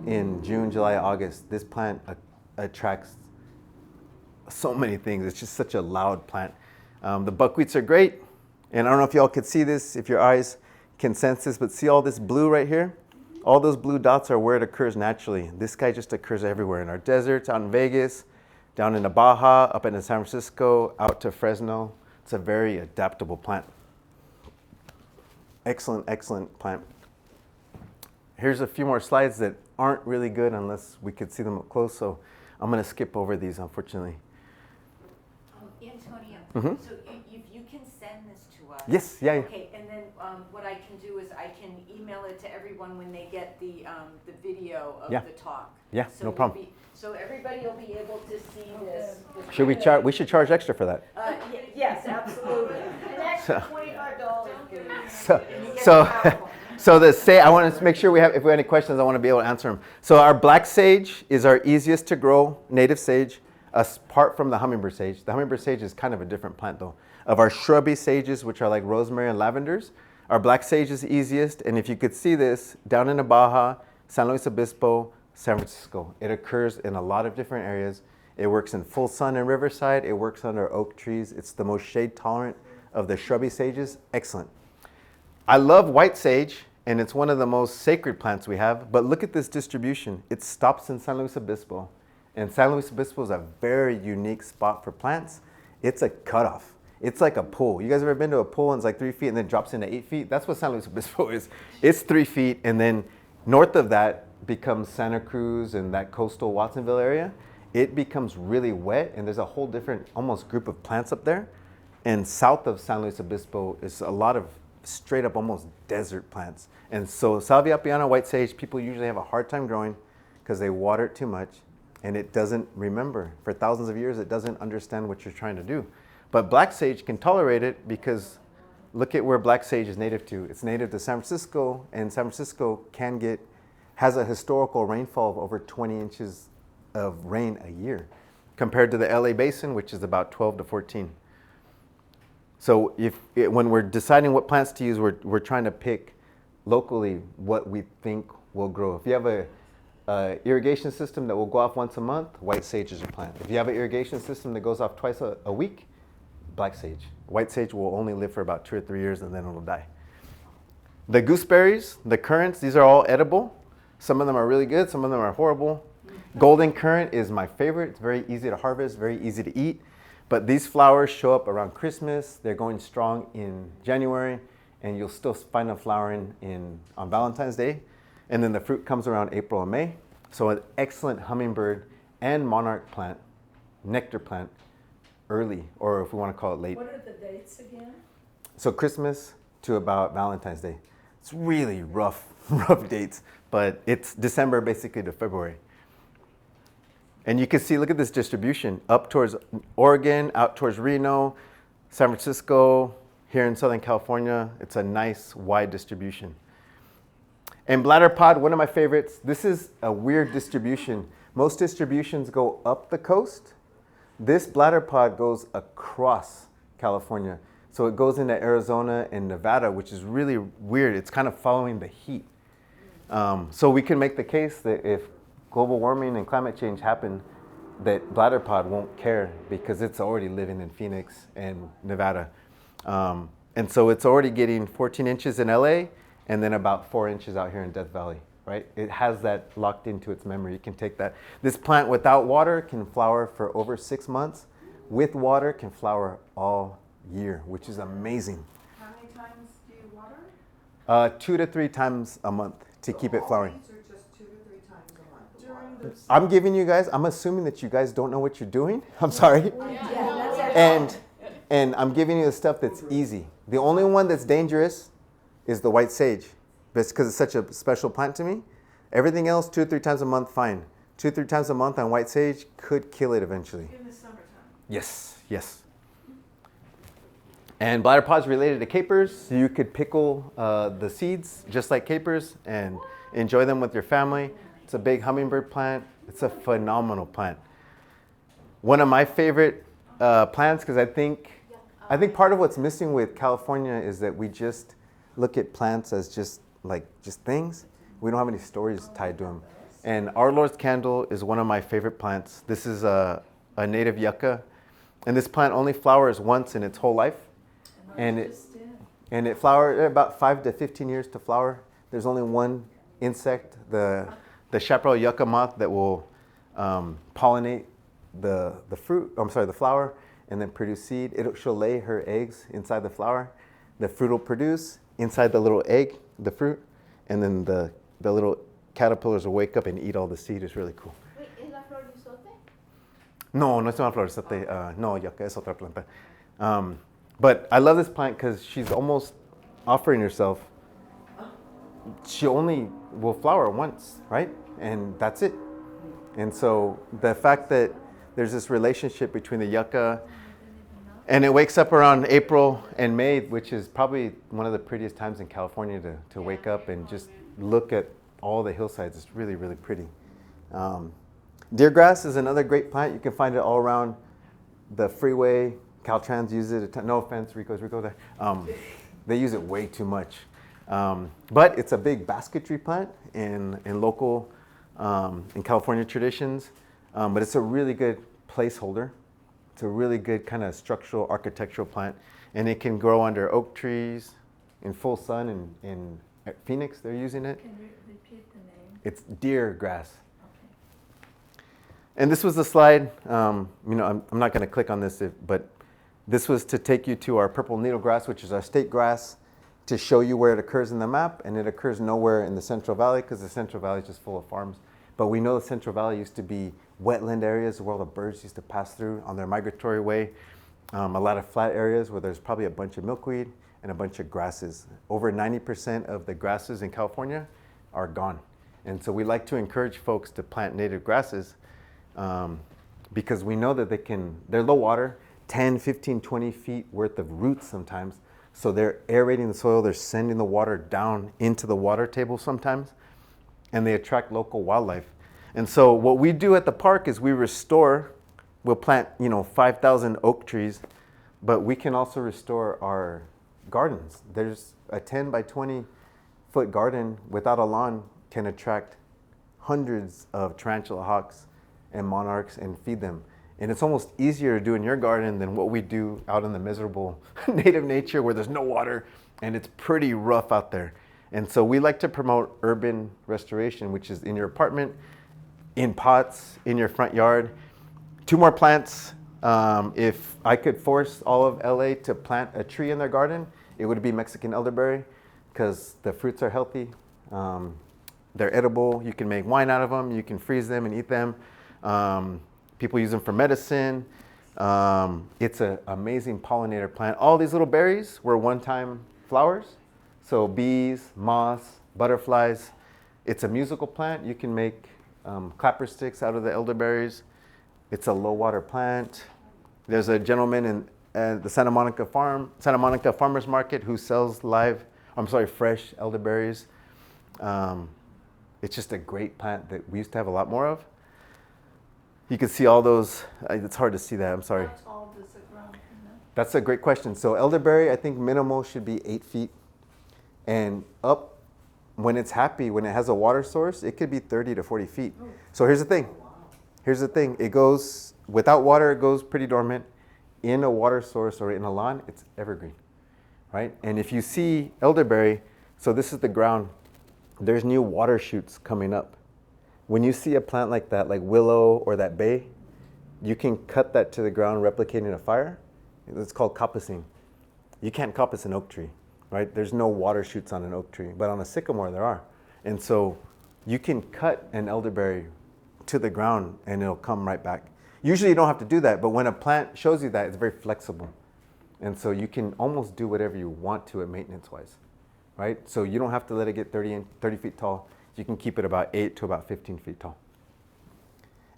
In June, July, August, this plant attracts so many things. It's just such a loud plant. The buckwheats are great. And I don't know if y'all could see this, if your eyes can sense this, but see all this blue right here? All those blue dots are where it occurs naturally. This guy just occurs everywhere in our deserts, out in Vegas, down in the Baja, up in San Francisco, out to Fresno. It's a very adaptable plant. Excellent, excellent plant. Here's a few more slides that aren't really good unless we could see them up close, so I'm going to skip over these, unfortunately. Antonio, so if you can send this to us. Yes, yeah. Okay, and then what I can do is I can email it to everyone when they get the video of the talk. Yeah, so no problem. So everybody will be able to see this. Should we charge? We should charge extra for that. Yes, absolutely. An extra $25, please. I want to make sure if we have any questions, I want to be able to answer them. So our black sage is our easiest to grow native sage, apart from the hummingbird sage. The hummingbird sage is kind of a different plant though. Of our shrubby sages, which are like rosemary and lavenders, our black sage is easiest. And if you could see this, down in the Baja, San Luis Obispo, San Francisco, it occurs in a lot of different areas. It works in full sun in Riverside. It works under oak trees. It's the most shade tolerant of the shrubby sages. Excellent. I love white sage, and it's one of the most sacred plants we have. But look at this distribution. It stops in San Luis Obispo. And San Luis Obispo is a very unique spot for plants. It's a cutoff. It's like a pool. You guys ever been to a pool and it's like 3 feet and then drops into 8 feet? That's what San Luis Obispo is. It's 3 feet, and then north of that becomes Santa Cruz and that coastal Watsonville area. It becomes really wet, and there's a whole different almost group of plants up there. And south of San Luis Obispo is a lot of straight up almost desert plants. And so Salvia apiana, white sage, people usually have a hard time growing because they water it too much, and it doesn't remember. For thousands of years, it doesn't understand what you're trying to do. But black sage can tolerate it because look at where black sage is native to. It's native to San Francisco, and San Francisco has a historical rainfall of over 20 inches of rain a year compared to the LA basin, which is about 12 to 14. So when we're deciding what plants to use, we're trying to pick locally what we think will grow. If you have a irrigation system that will go off once a month, white sage is your plant. If you have an irrigation system that goes off twice a week, black sage. White sage will only live for about 2 or 3 years and then it'll die. The gooseberries, the currants, these are all edible. Some of them are really good, some of them are horrible. Golden currant is my favorite. It's very easy to harvest, very easy to eat. But these flowers show up around Christmas. They're going strong in January, and you'll still find them flowering on Valentine's Day. And then the fruit comes around April and May. So an excellent hummingbird and monarch plant, nectar plant, early, or if we want to call it late. What are the dates again? So Christmas to about Valentine's Day. It's really rough dates, but it's December basically to February. And you can see, look at this distribution, up towards Oregon, out towards Reno, San Francisco, here in Southern California. It's a nice wide distribution. And Bladderpod, one of my favorites. This is a weird distribution. Most distributions go up the coast. This Bladderpod goes across California. So it goes into Arizona and Nevada, which is really weird. It's kind of following the heat. So we can make the case that if global warming and climate change happen, that Bladderpod won't care because it's already living in Phoenix and Nevada. And so it's already getting 14 inches in LA and then about 4 inches out here in Death Valley, right? It has that locked into its memory. You can take that. This plant without water can flower for over 6 months. With water can flower all year, which is amazing. How many times do you water? 2 to 3 times a month to keep it flowering. All these are just 2 to 3 times a month. During the I'm giving you guys, I'm assuming that you guys don't know what you're doing. I'm sorry. And I'm giving you the stuff that's easy. The only one that's dangerous is the white sage. That's because it's such a special plant to me. Everything else, 2 or 3 times a month, fine. 2 or 3 times a month on white sage could kill it eventually. in the summertime. Yes, yes. And bladderpod's related to capers. So you could pickle the seeds just like capers and enjoy them with your family. It's a big hummingbird plant. It's a phenomenal plant. One of my favorite plants, because I think part of what's missing with California is that we just look at plants as just things. We don't have any stories tied to them. And Our Lord's Candle is one of my favorite plants. This is a native yucca. And this plant only flowers once in its whole life. And it flowers about 5 to 15 years to flower. There's only one insect, the chaparral yucca moth, that will pollinate the flower and then produce seed. She'll lay her eggs inside the flower. The fruit will produce inside the little egg, the fruit, and then the little caterpillars will wake up and eat all the seed. It's really cool. Wait, ¿es la flor de isote? No, no es una flor, no, yucca es otra planta. But I love this plant because she's almost offering herself. She only will flower once, right? And that's it. And so the fact that there's this relationship between the yucca, and it wakes up around April and May, which is probably one of the prettiest times in California to wake up and just look at all the hillsides. It's really, really pretty. Deergrass is another great plant. You can find it all around the freeway. Caltrans use it. No offense, Rico there. They use it way too much. But it's a big basketry plant in local, in California traditions. But it's a really good placeholder. It's a really good kind of structural, architectural plant. And it can grow under oak trees in full sun. In Phoenix, they're using it. Can you repeat the name? It's deer grass. Okay. And this was the slide. I'm not going to click on this, but this was to take you to our purple needlegrass, which is our state grass, to show you where it occurs in the map. And it occurs nowhere in the Central Valley because the Central Valley is just full of farms. But we know the Central Valley used to be wetland areas where all the birds used to pass through on their migratory way. A lot of flat areas where there's probably a bunch of milkweed and a bunch of grasses. Over 90% of the grasses in California are gone. And so we like to encourage folks to plant native grasses because we know that they're low water, 10, 15, 20 feet worth of roots sometimes. So they're aerating the soil, they're sending the water down into the water table sometimes, and they attract local wildlife. And so what we do at the park is we'll plant 5,000 oak trees, but we can also restore our gardens. There's a 10 by 20 foot garden without a lawn can attract hundreds of tarantula hawks and monarchs and feed them. And it's almost easier to do in your garden than what we do out in the miserable native nature where there's no water and it's pretty rough out there. And so we like to promote urban restoration, which is in your apartment, in pots, in your front yard. 2 more plants. If I could force all of LA to plant a tree in their garden, it would be Mexican elderberry because the fruits are healthy. They're edible. You can make wine out of them. You can freeze them and eat them. People use them for medicine. It's an amazing pollinator plant. All these little berries were one-time flowers. So bees, moths, butterflies. It's a musical plant. You can make clapper sticks out of the elderberries. It's a low water plant. There's a gentleman in the Santa Monica Farmers Market who sells fresh elderberries. It's just a great plant that we used to have a lot more of. You can see all those. It's hard to see that. I'm sorry. How tall does it grow? That's a great question. So elderberry, I think minimal should be 8 feet. And up, when it's happy, when it has a water source, it could be 30 to 40 feet. So here's the thing. Here's the thing. It goes, without water, it goes pretty dormant. In a water source or in a lawn, it's evergreen, right? And if you see elderberry, so this is the ground, there's new water shoots coming up. When you see a plant like that, like willow or that bay, you can cut that to the ground, replicating a fire. It's called coppicing. You can't coppice an oak tree, right? There's no water shoots on an oak tree, but on a sycamore there are. And so you can cut an elderberry to the ground and it'll come right back. Usually you don't have to do that, but when a plant shows you that, it's very flexible. And so you can almost do whatever you want to it maintenance-wise, right? So you don't have to let it get 30 feet tall. You can keep it about 8 to about 15 feet tall.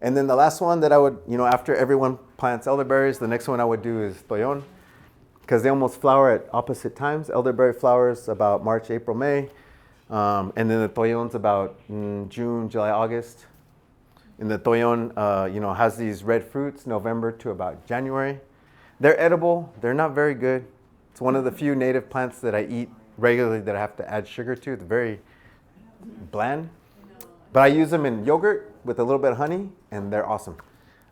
And then the last one that I would, after everyone plants elderberries, the next one I would do is Toyon, because they almost flower at opposite times. Elderberry flowers about March, April, May. And then the Toyon's about June, July, August. And the Toyon, has these red fruits November to about January. They're edible. They're not very good. It's one of the few native plants that I eat regularly that I have to add sugar to. It's very bland. But I use them in yogurt with a little bit of honey, and they're awesome.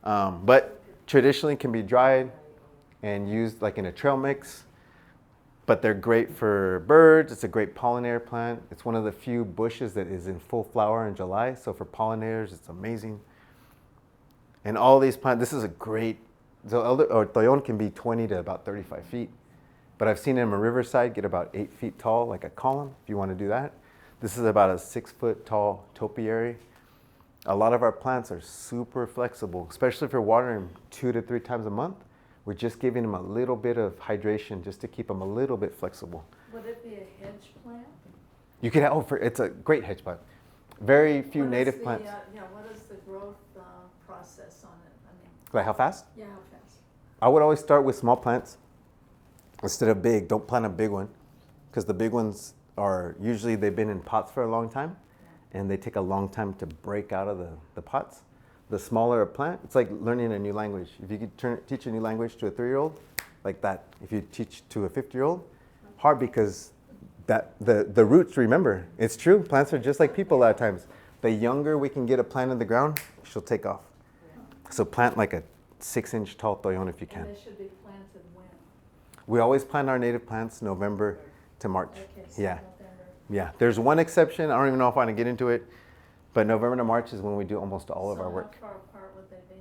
But traditionally can be dried and used like in a trail mix. But they're great for birds. It's a great pollinator plant. It's one of the few bushes that is in full flower in July. So for pollinators, it's amazing. And all these plants, this is a great, Toyon can be 20 to about 35 feet. But I've seen them in Riverside get about 8 feet tall, like a column, if you want to do that. This is about a 6 foot tall topiary. A lot of our plants are super flexible, especially if you're watering 2 to 3 times a month. We're just giving them a little bit of hydration just to keep them a little bit flexible. Would it be a hedge plant? You could it's a great hedge plant. Very few native plants. What is the growth process on it? I mean, Like how fast? yeah, how fast? I would always start with small plants instead of big. Don't plant a big one because the big ones are usually they've been in pots for a long time and they take a long time to break out of the pots. The smaller a plant, it's like learning a new language. If you could teach a new language to a 3-year-old, like that. If you teach to a 50-year-old, hard because that the roots, remember, it's true. Plants are just like people a lot of times. The younger we can get a plant in the ground, she'll take off. So plant like a 6-inch tall Toyon if you can. And they should be planted when? We always plant our native plants November to March. Okay, so Yeah. November. Yeah. There's one exception. I don't even know if I want to get into it. But November to March is when we do almost all of our work. How far apart would they be?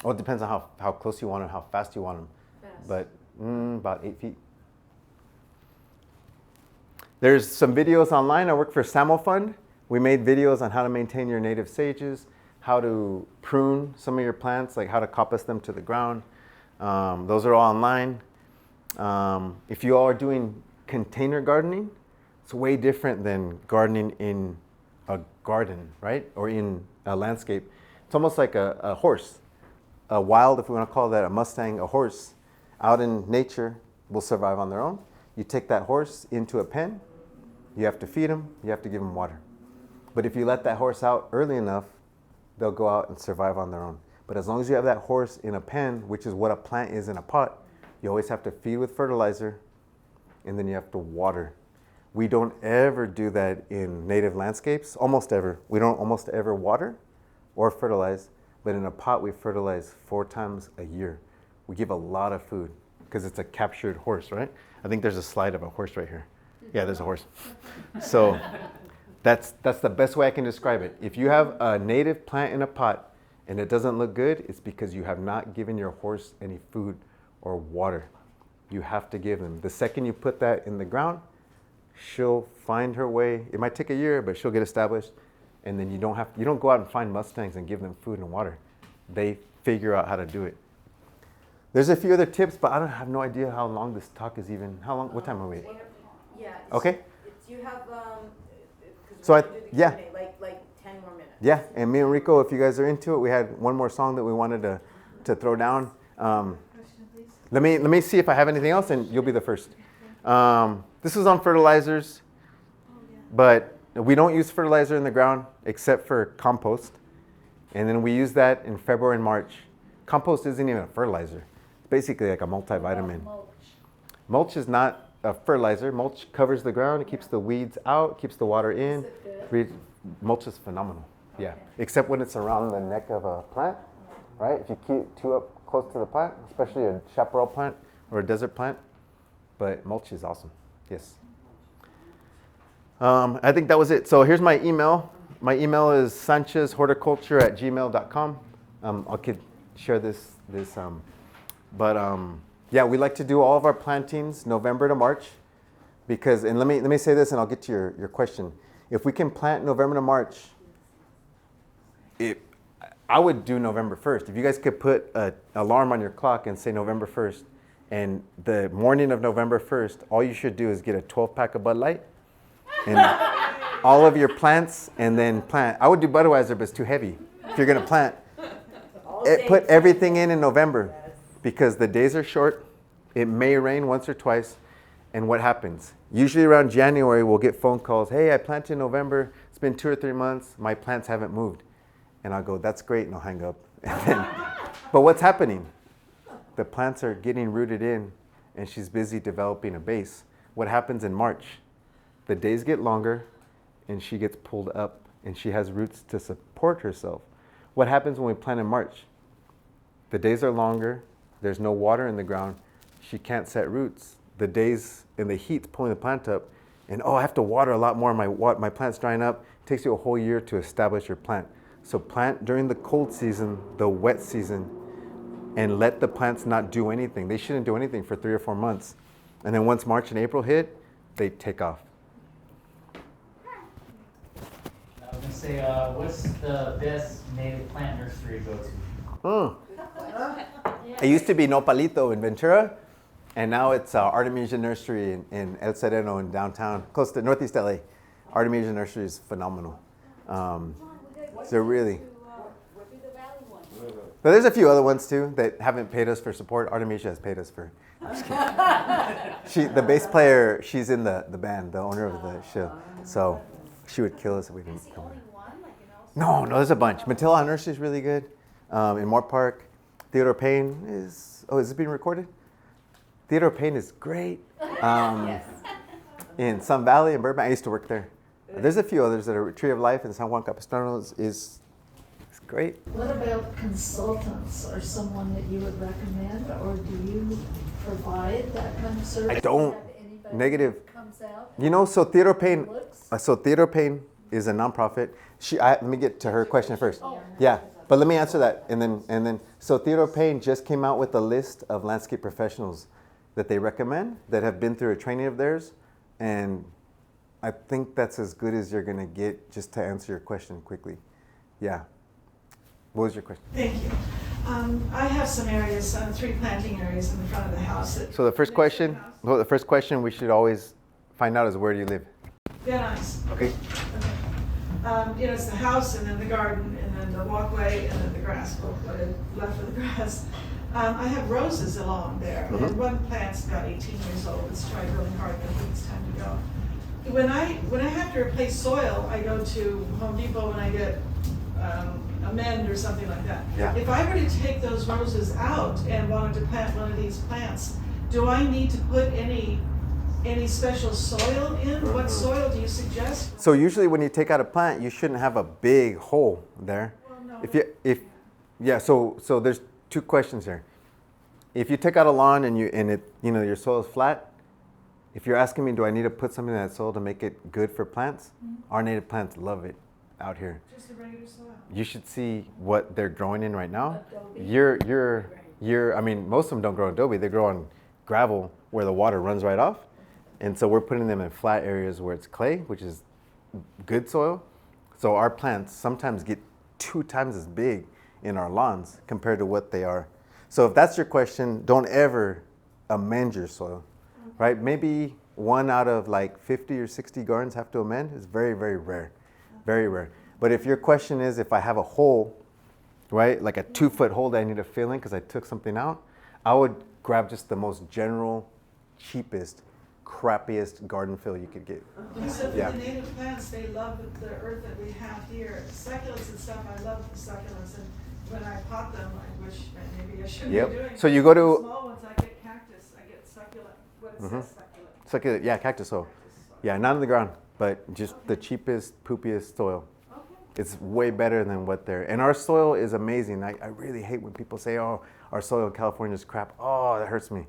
Well, it depends on how close you want them, how fast you want them. Fast. But about 8 feet. There's some videos online. I work for Samo Fund. We made videos on how to maintain your native sages, how to prune some of your plants, like how to coppice them to the ground. Those are all online. If you all are doing container gardening, it's way different than gardening in a garden, right? Or in a landscape. It's almost like a horse. A wild, if we want to call that a Mustang, a horse out in nature will survive on their own. You take that horse into a pen, you have to feed him, you have to give him water. But if you let that horse out early enough, they'll go out and survive on their own. But as long as you have that horse in a pen, which is what a plant is in a pot, you always have to feed with fertilizer and then you have to water. We don't ever do that in native landscapes, almost ever. We don't almost ever water or fertilize, but in a pot we fertilize 4 times a year. We give a lot of food because it's a captured horse, right? I think there's a slide of a horse right here. Yeah, there's a horse. So that's the best way I can describe it. If you have a native plant in a pot and it doesn't look good, it's because you have not given your horse any food or water. You have to give them. The second you put that in the ground, she'll find her way. It might take a year, but she'll get established. And then you don't go out and find Mustangs and give them food and water. They figure out how to do it. There's a few other tips, but I have no idea how long this talk is even. How long? What time are we? Yeah. Okay. You have, So we're gonna do the yeah. Q&A, like 10 more minutes. Yeah, and me and Rico, if you guys are into it, we had one more song that we wanted to throw down. Let me see if I have anything else, and you'll be the first. This is on fertilizers, but We don't use fertilizer in the ground except for compost. And then we use that in February and March. Compost isn't even a fertilizer. It's basically like a multivitamin. Mulch is not a fertilizer. Mulch covers the ground. It keeps the weeds out, keeps the water in. Is it good? Mulch is phenomenal. Yeah. Okay. Except when it's around the neck of a plant, right? If you keep too up close to the plant, especially a chaparral plant or a desert plant. But mulch is awesome. Yes. I think that was it. So here's my email. My email is sanchezhorticulture@gmail.com. I could share this. Yeah, we like to do all of our plantings November to March because, and let me say this and I'll get to your question. If we can plant November to March, I would do November 1st. If you guys could put an alarm on your clock and say November 1st, and the morning of November 1st, all you should do is get a 12-pack of Bud Light and all of your plants, and then plant. I would do Budweiser, but it's too heavy. If you're gonna plant, put everything in November, because the days are short. It may rain once or twice, and what happens? Usually around January, we'll get phone calls. Hey, I planted in November. It's been 2 or 3 months. My plants haven't moved, and I'll go, that's great, and I'll hang up. But what's happening? The plants are getting rooted in, and she's busy developing a base. What happens in March? The days get longer, and she gets pulled up, and she has roots to support herself. What happens when we plant in March? The days are longer. There's no water in the ground. She can't set roots. The days and the heat's pulling the plant up, and I have to water a lot more. My plant's drying up. It takes you a whole year to establish your plant. So plant during the cold season, the wet season, and let the plants not do anything. They shouldn't do anything for 3 or 4 months. And then once March and April hit, they take off. I was gonna say, what's the best native plant nursery to go to? It used to be Nopalito in Ventura, and now it's Artemisia Nursery in El Sereno in downtown, close to Northeast LA. Artemisia Nursery is phenomenal. They're really. But there's a few other ones too that haven't paid us for support. Artemisia has paid us for. I'm just kidding. The bass player, she's in the band, the owner of the show. So she would kill us if we didn't come. No, there's a bunch. Matilla Nursery is really good. In Moore Park, Theodore Payne is. Oh, is it being recorded? Theodore Payne is great. In Sun Valley in Burbank, I used to work there. There's a few others that are Tree of Life in San Juan Capistrano is great. What about consultants or someone that you would recommend, or do you provide that kind of service? I don't. Have anybody Negative. that comes out? So Theodore Payne. Looks? So Theodore Payne is a nonprofit. Let me get to her question first. Yeah, but let me answer that, and then. So Theodore Payne just came out with a list of landscape professionals that they recommend that have been through a training of theirs, and I think that's as good as you're gonna get just to answer your question quickly. Yeah. What was your question? Thank you. I have some areas, 3 planting areas in the front of the house. So the first question we should always find out is, where do you live? Yeah, nice. Okay. It's the house, and then the garden, and then the walkway, and then the grass, left of the grass. I have roses along there, and one plant's about 18 years old. It's tried really hard, but I think it's time to go. When I have to replace soil, I go to Home Depot when I get Amend or something like that. Yeah. If I were to take those roses out and wanted to plant one of these plants, do I need to put any special soil in? What soil do you suggest? So usually when you take out a plant, you shouldn't have a big hole there. Well, No. So there's 2 questions here. If you take out a lawn and your soil is flat, if you're asking me, do I need to put something in that soil to make it good for plants? Our native plants love it out here. Just a regular soil. You should see what they're growing in right now. Adobe. I mean, most of them don't grow in adobe. They grow on gravel where the water runs right off. And so we're putting them in flat areas where it's clay, which is good soil. So our plants sometimes get 2 times as big in our lawns compared to what they are. So if that's your question, don't ever amend your soil, right? Maybe 1 out of like 50 or 60 gardens have to amend. It's very, very rare, very rare. But if your question is, if I have a hole, right, like a 2-foot hole that I need to fill in because I took something out, I would grab just the most general, cheapest crappiest garden fill you could get. So for Yeah. the native plants, they love the earth that we have here. Succulents and stuff, I love the succulents, and when I pot them, I wish maybe I shouldn't Yep. be doing. So you go The to small ones, I get cactus, I get succulent, what it says succulent. succulent, yeah, cactus soil. Yeah, not in the ground, but just the cheapest, poopiest soil. Okay. It's way better than what they're. And our soil is amazing. I really hate when people say, "Oh, our soil in California is crap." Oh, that hurts me.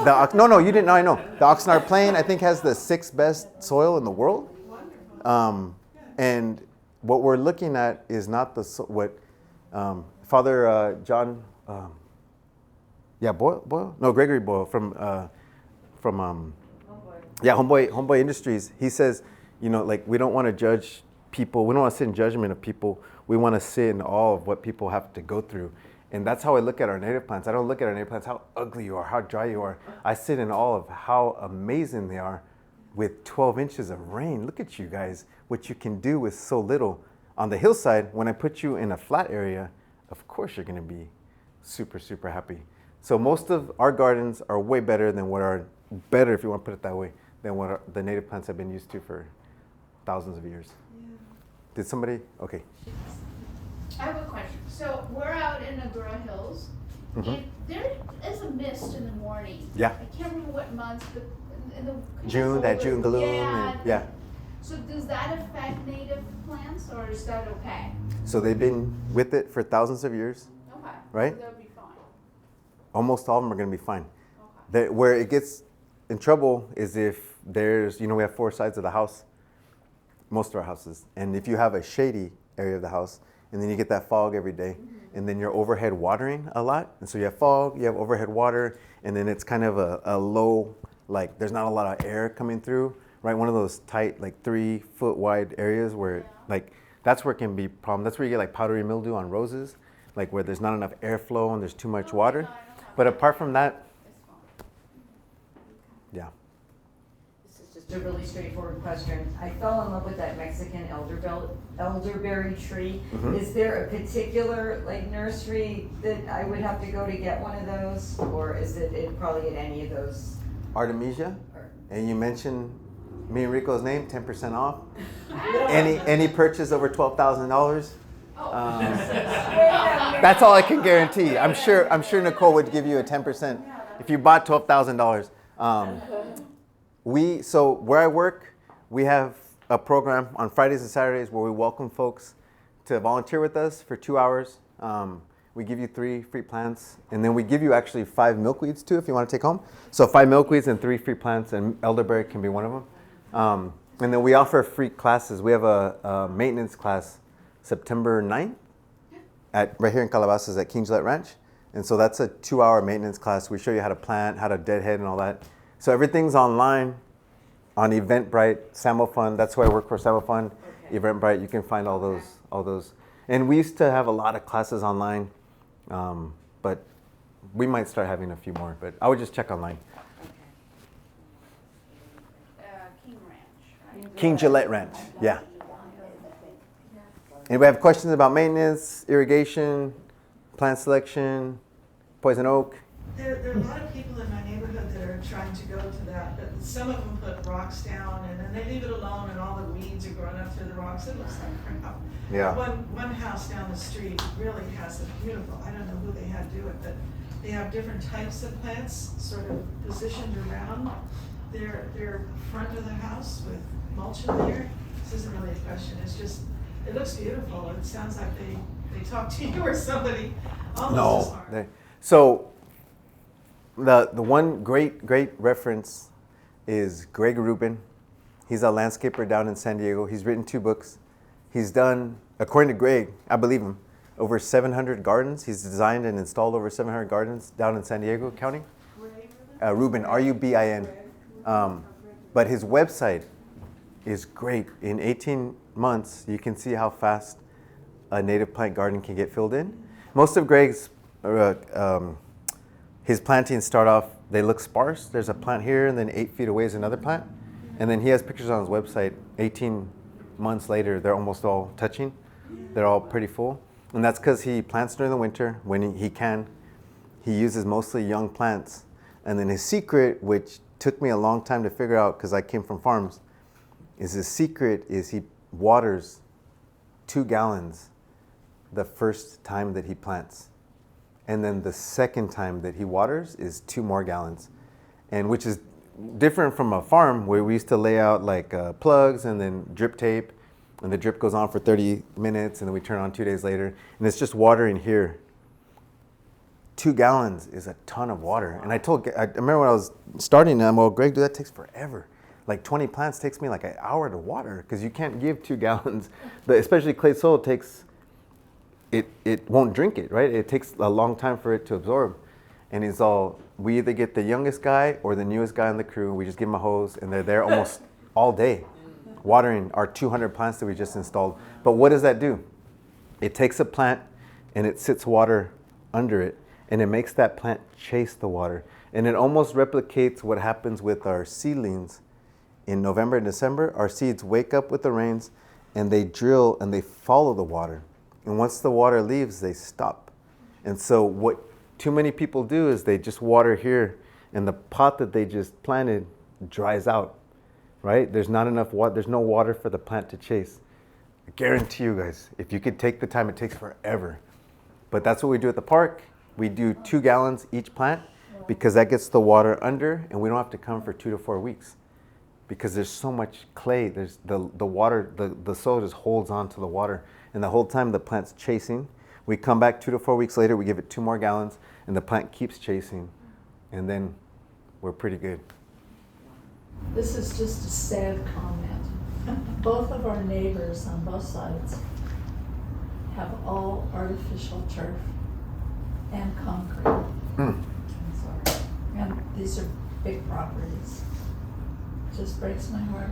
No, you didn't know. I know. The Oxnard Plain, I think, has the 6th best soil in the world. Wonderful. And what we're looking at is not what Father John, Boyle? No, Gregory Boyle from Homeboy Industries. He says, like, we don't want to judge people. We don't want to sit in judgment of people. We want to sit in awe of what people have to go through. And that's how I look at our native plants. I don't look at our native plants, how ugly you are, how dry you are. I sit in awe of how amazing they are with 12 inches of rain. Look at you guys, what you can do with so little. On the hillside, when I put you in a flat area, of course you're going to be super, super happy. So most of our gardens are way better than what are better, if you want to put it that way, than what the native plants have been used to for thousands of years. Yeah. Did somebody? Okay. I have a question. So we're out in the Agora Hills. If there is a mist in the morning. Yeah. I can't remember what month, but in the June, that June gloom. Yeah. And, So does that affect native plants, or is that okay? So they've been with it for thousands of years, Okay. right? So that would be fine. Almost all of them are going to be fine. Okay. Where it gets in trouble is if there's, we have 4 sides of the house, most of our houses. And if you have a shady area of the house, and then you get that fog every day, and then you're overhead watering a lot. And so you have fog, you have overhead water, and then it's kind of a low, like there's not a lot of air coming through, right? One of those tight, like 3 foot wide areas where like, that's where it can be a problem. That's where you get like powdery mildew on roses, like where there's not enough airflow and there's too much water. No, I don't have But that. apart from that, It's fine. yeah. This is just a really straightforward question. I fell in love with that Mexican elderberry tree. Mhm. Is there a particular like nursery that I would have to go to get one of those, or is it probably at any of those? Artemisia, Or- and you mentioned me and Rico's name, 10% off. Any purchase over $12,000. That's all I can guarantee. I'm sure Nicole would give you a 10% if you bought $12,000. So where I work, we have a program on Fridays and Saturdays where we welcome folks to volunteer with us for 2 hours. We give you 3 free plants, and then we give you actually 5 milkweeds too if you want to take home. So 5 milkweeds and 3 free plants, and elderberry can be one of them. And then we offer free classes. We have a maintenance class September 9th right here in Calabasas at King Gillette Ranch. And so that's a 2-hour maintenance class. We show you how to plant, how to deadhead and all that. So everything's online on Eventbrite, Samo Fund. That's who I work for, Samo Fund. Okay. Eventbrite, you can find all those. And we used to have a lot of classes online, but we might start having a few more. But I would just check online. King Ranch, right? King Gillette Ranch, yeah. And we have questions about maintenance, irrigation, plant selection, poison oak. There are a lot of people in my neighborhood that are trying to go to that, but some of them put rocks down and then they leave it alone and all the weeds are growing up through the rocks. It looks like crap. Yeah. One house down the street really has a beautiful, I don't know who they had do it, but they have different types of plants sort of positioned around their front of the house with mulch in there. This isn't really a question, it's just, it looks beautiful. It sounds like they talk to you or somebody almost as smart. So the one great reference is Greg Rubin. He's a landscaper down in San Diego. He's written 2 books. He's done, according to Greg, I believe him, over 700 gardens. He's designed and installed over 700 gardens down in San Diego County. Rubin, R-U-B-I-N. But his website is great. In 18 months, you can see how fast a native plant garden can get filled in. Most of Greg's, his plantings start off, they look sparse. There's a plant here, and then 8 feet away is another plant. And then he has pictures on his website. 18 months later, they're almost all touching. They're all pretty full. And that's because he plants during the winter when he can. He uses mostly young plants. And then his secret, which took me a long time to figure out because I came from farms, is his secret is he waters 2 gallons the first time that he plants. And then the second time that he waters is 2 more gallons. And which is different from a farm where we used to lay out like plugs and then drip tape, and the drip goes on for 30 minutes and then we turn on 2 days later. And it's just water in here. 2 gallons is a ton of water. And I remember when I was starting, I'm well, Greg, dude, that takes forever. Like 20 plants takes me like an hour to water because you can't give 2 gallons. Especially clay soil it won't drink it, right? It takes a long time for it to absorb. And we either get the youngest guy or the newest guy on the crew. We just give them a hose and they're there almost all day watering our 200 plants that we just installed. But what does that do? It takes a plant and it sits water under it and it makes that plant chase the water. And it almost replicates what happens with our seedlings. In November and December, our seeds wake up with the rains and they drill and they follow the water. And once the water leaves, they stop. And so what too many people do is they just water here and the pot that they just planted dries out, right? There's not enough water. There's no water for the plant to chase. I guarantee you guys, if you could take the time, it takes forever. But that's what we do at the park. We do 2 gallons each plant because that gets the water under and we don't have to come for 2 to 4 weeks because there's so much clay. There's the water, the soil just holds on to the water. And the whole time the plant's chasing, we come back 2 to 4 weeks later, we give it 2 more gallons, and the plant keeps chasing. And then we're pretty good. This is just a sad comment. Both of our neighbors on both sides have all artificial turf and concrete. I'm sorry. And these are big properties. Just breaks my heart.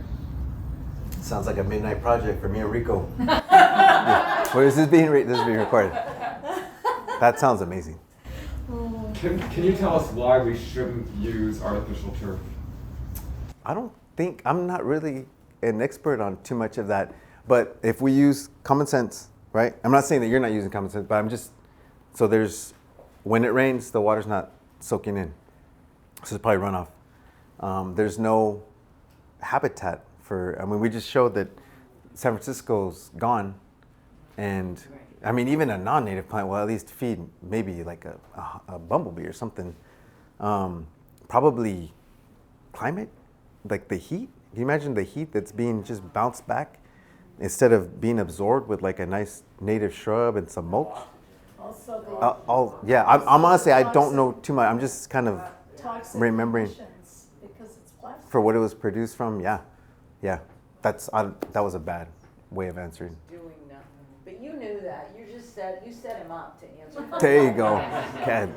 Sounds like a midnight project for me and Rico. Yeah. Where is this being recorded? That sounds amazing. Can you tell us why we shouldn't use artificial turf? I'm not really an expert on too much of that, but if we use common sense, right? I'm not saying that you're not using common sense, but when it rains, the water's not soaking in. So it's probably runoff. There's no habitat we just showed that San Francisco's gone. And I mean, even a non-native plant will at least feed maybe like a bumblebee or something. Probably climate, like the heat. Can you imagine the heat that's being just bounced back instead of being absorbed with like a nice native shrub and some mulch? Also, I'm honestly, I don't know too much. I'm just kind of toxic remembering emissions because it's plastic. for what it was produced from. Yeah. That was a bad way of answering. Doing nothing. But you knew that. You set him up to answer. There you go. God,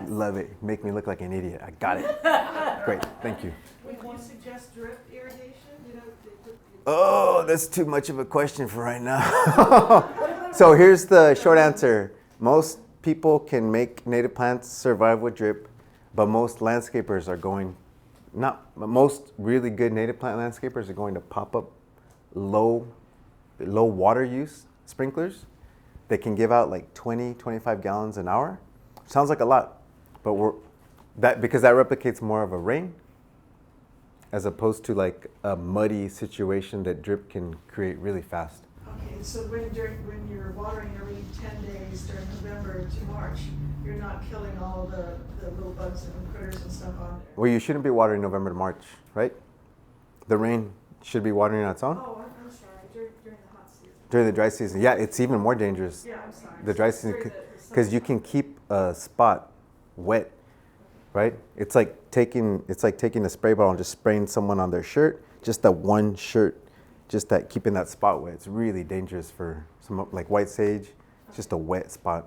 love it. Make me look like an idiot. I got it. Great. Thank you. Would you suggest drip irrigation? Oh, that's too much of a question for right now. So here's the short answer. Most people can make native plants survive with drip, but most landscapers are most really good native plant landscapers are going to pop up low water use sprinklers that can give out like 20, 25 gallons an hour. Sounds like a lot, but because that replicates more of a rain as opposed to like a muddy situation that drip can create really fast. Okay, so when you're watering every 10 days during November to March, you're not killing all the little bugs and critters and stuff on there? Well, you shouldn't be watering November to March, right? The rain should be watering on its own. Oh, I'm sorry, during the hot season. During the dry season, yeah, it's even more dangerous. Yeah, I'm sorry. The dry season, because you can keep a spot wet, right? It's like taking a spray bottle and just spraying someone on their shirt, just that one shirt, just that keeping that spot wet. It's really dangerous for some like white sage, just a wet spot.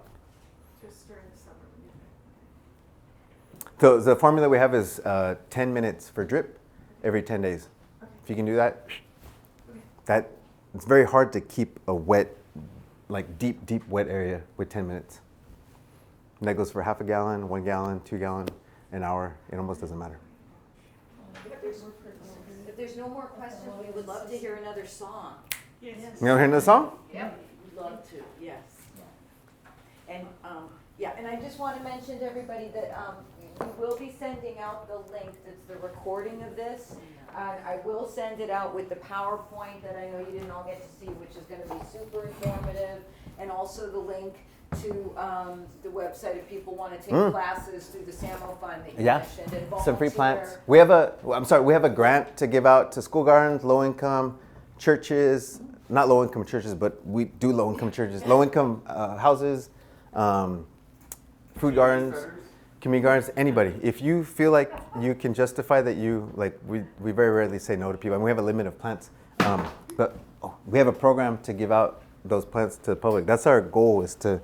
Just during the summer. So the formula we have is 10 minutes for drip every 10 days. If you can do that, it's very hard to keep a wet, like deep wet area with 10 minutes. And that goes for half a gallon, 1 gallon, 2 gallon, an hour. It almost doesn't matter. If there's no more questions, we would love to hear another song. Yes. You know hearing the song? Yep. We'd love to, yes. And, and I just want to mention to everybody that we will be sending out the link that's the recording of this. I will send it out with the PowerPoint that I know you didn't all get to see, which is gonna be super informative, and also the link to the website if people wanna take classes through the SAMO Fund that you mentioned and volunteer. Some free plants. We have a grant to give out to school gardens, low income churches, not low income churches, but we do low income churches, low income houses, food gardens, community gardens, anybody. If you feel like you can justify that we very rarely say no to people, and we have a limit of plants, but we have a program to give out those plants to the public. That's our goal, is to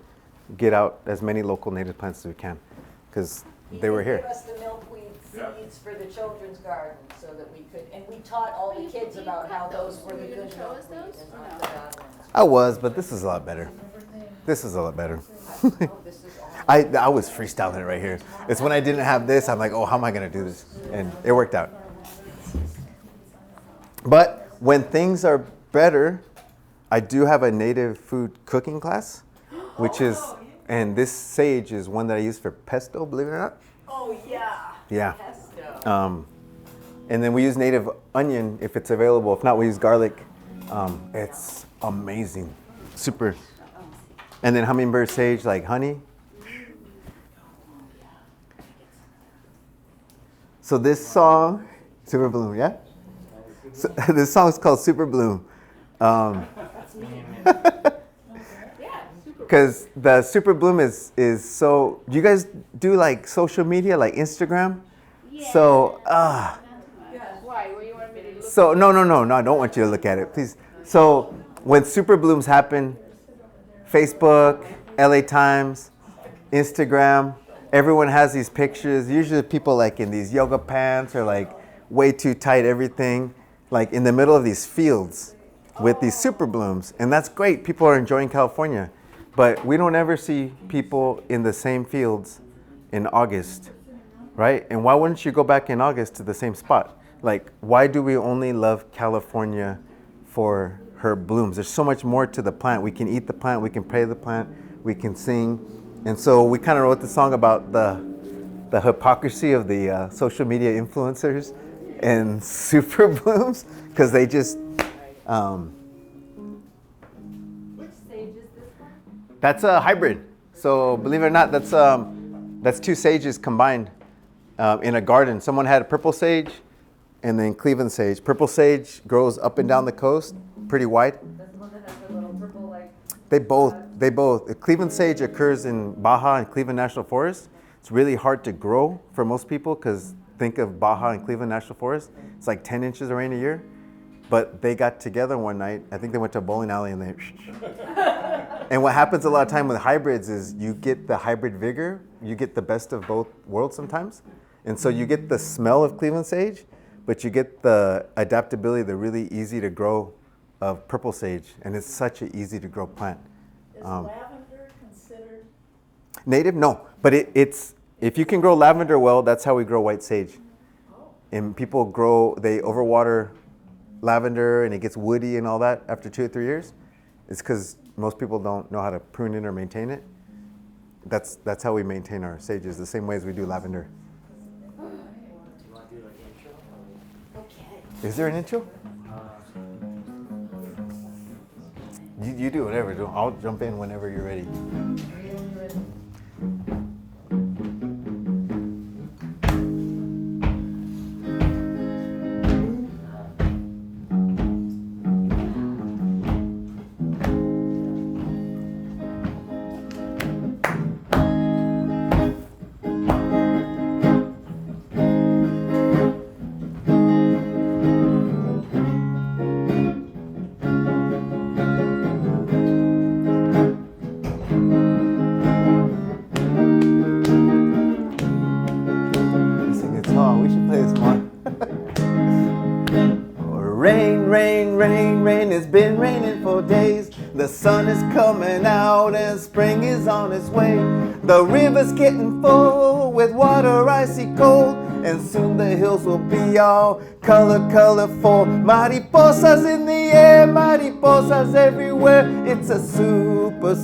get out as many local native plants as we can, because they were here. Give us the milkweed seeds for the children's garden so that we could, and we taught all the kids about how those were the good show us milkweed those? and not the bad ones. I was, but this is a lot better. This is a lot better. Oh, this is awesome. I was freestyling it right here. It's when I didn't have this, I'm like, oh, how am I gonna do this? And it worked out. But when things are better, I do have a native food cooking class, which is, and this sage is one that I use for pesto, believe it or not. Oh, yeah. Yeah. Pesto. And then we use native onion if it's available. If not, we use garlic. It's amazing. Super. And then hummingbird sage, like honey. So this song, Super Bloom, yeah? So, this song is called Super Bloom. Because the Super Bloom is so, do you guys do like social media, like Instagram? Yeah. So, Why? Where you want me to look? so no, I don't want you to look at it, please. So when Super Blooms happen, Facebook, LA Times, Instagram, everyone has these pictures. Usually people like in these yoga pants or like way too tight everything, like in the middle of these fields with these super blooms. And that's great. People are enjoying California. But we don't ever see people in the same fields in August, right? And why wouldn't you go back in August to the same spot? Like, why do we only love California for her blooms? There's so much more to the plant. We can eat the plant, we can pray the plant, we can sing. And so we kind of wrote the song about the hypocrisy of the social media influencers and super blooms, because they just, Which sage is this one? that's a hybrid. So believe it or not, that's two sages combined in a garden. Someone had a purple sage and then Cleveland sage. Purple sage grows up and down the coast, pretty wide. That's the one that has the little purple, like. They both. Cleveland sage occurs in Baja and Cleveland National Forest. It's really hard to grow for most people, because think of Baja and Cleveland National Forest. It's like 10 inches of rain a year. But they got together one night. I think they went to a bowling alley and they. And what happens a lot of time with hybrids is you get the hybrid vigor. You get the best of both worlds sometimes. And so you get the smell of Cleveland sage, but you get the adaptability, the really easy to grow of purple sage. And it's such an easy to grow plant. Is lavender considered? Native? No. But it's, if you can grow lavender well, that's how we grow white sage. And people they overwater lavender and it gets woody and all that after 2 or 3 years. It's because most people don't know how to prune it or maintain it. That's how we maintain our sages, the same way as we do lavender. Okay. Is there an intro? You do whatever. I'll jump in whenever you're ready. It's been raining for days. The sun is coming out and spring is on its way. The river's getting full with water icy cold, and soon the hills will be all colorful. Mariposas in the air, mariposas everywhere. It's a super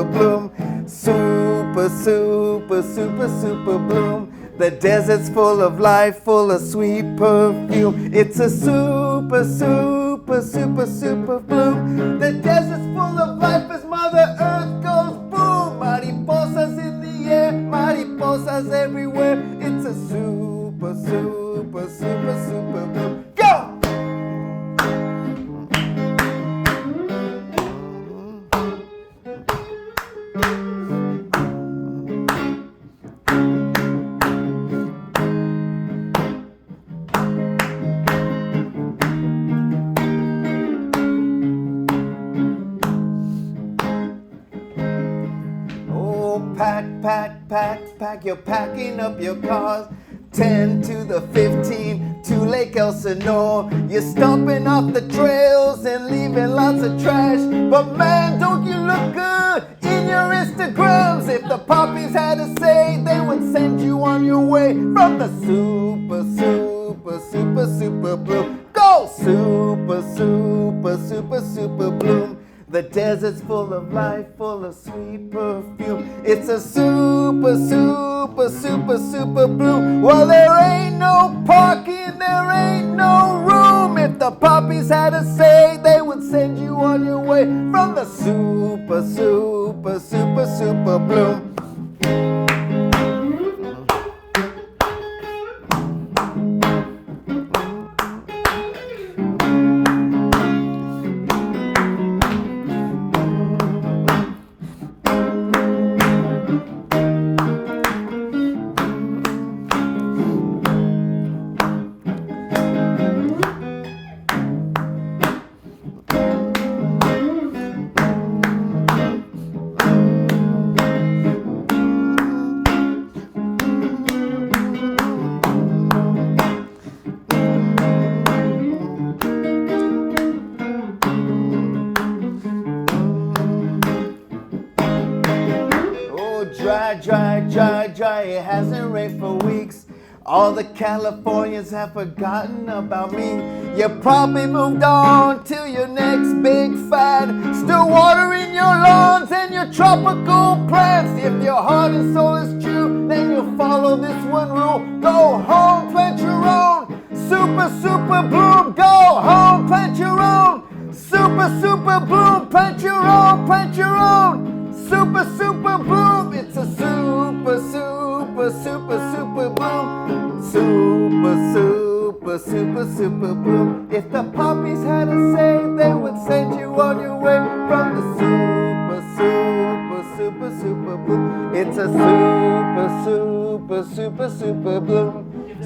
bloom. Super super, super, super, super bloom. The desert's full of life, full of sweet perfume. It's a super, super, super, super bloom. The desert's full of life as Mother Earth goes boom. Mariposas in the air, mariposas everywhere. It's a super, super, super, super bloom. Go! Pack, you're packing up your cars. 10 to the 15 to Lake Elsinore. You're stomping off the trails and leaving lots of trash. But man, don't you look good in your Instagrams? If the poppies had a say, they would send you on your way from the super, super, super, super bloom. Go! Super, super, super, super bloom. The desert's full of life, full of sweet perfume. It's a super, super, super, super bloom. Well, there ain't no parking, there ain't no room. If the poppies had a say, they would send you on your way from the super, super, super, super bloom. Dry, it hasn't rained for weeks. All the Californians have forgotten about me. You probably moved on to your next big fad. Still watering your lawns and your tropical plants. If your heart and soul is true, then you'll follow this one rule. Go home, plant your own super, super bloom. Go home, plant your own super, super bloom. Plant your own, plant your own super, super bloom. It's a super, super, super, super bloom. Super, super, super, super bloom. If the poppies had a say, they would send you on your way from the super, super, super, super bloom. It's a super, super, super, super bloom.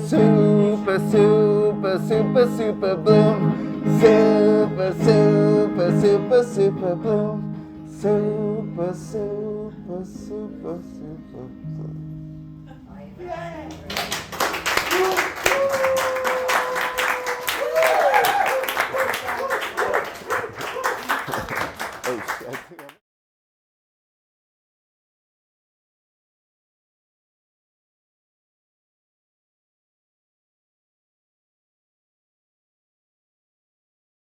Super, super, super, super bloom. Super, super, super, super bloom. Super, super, super, super, super. Yay!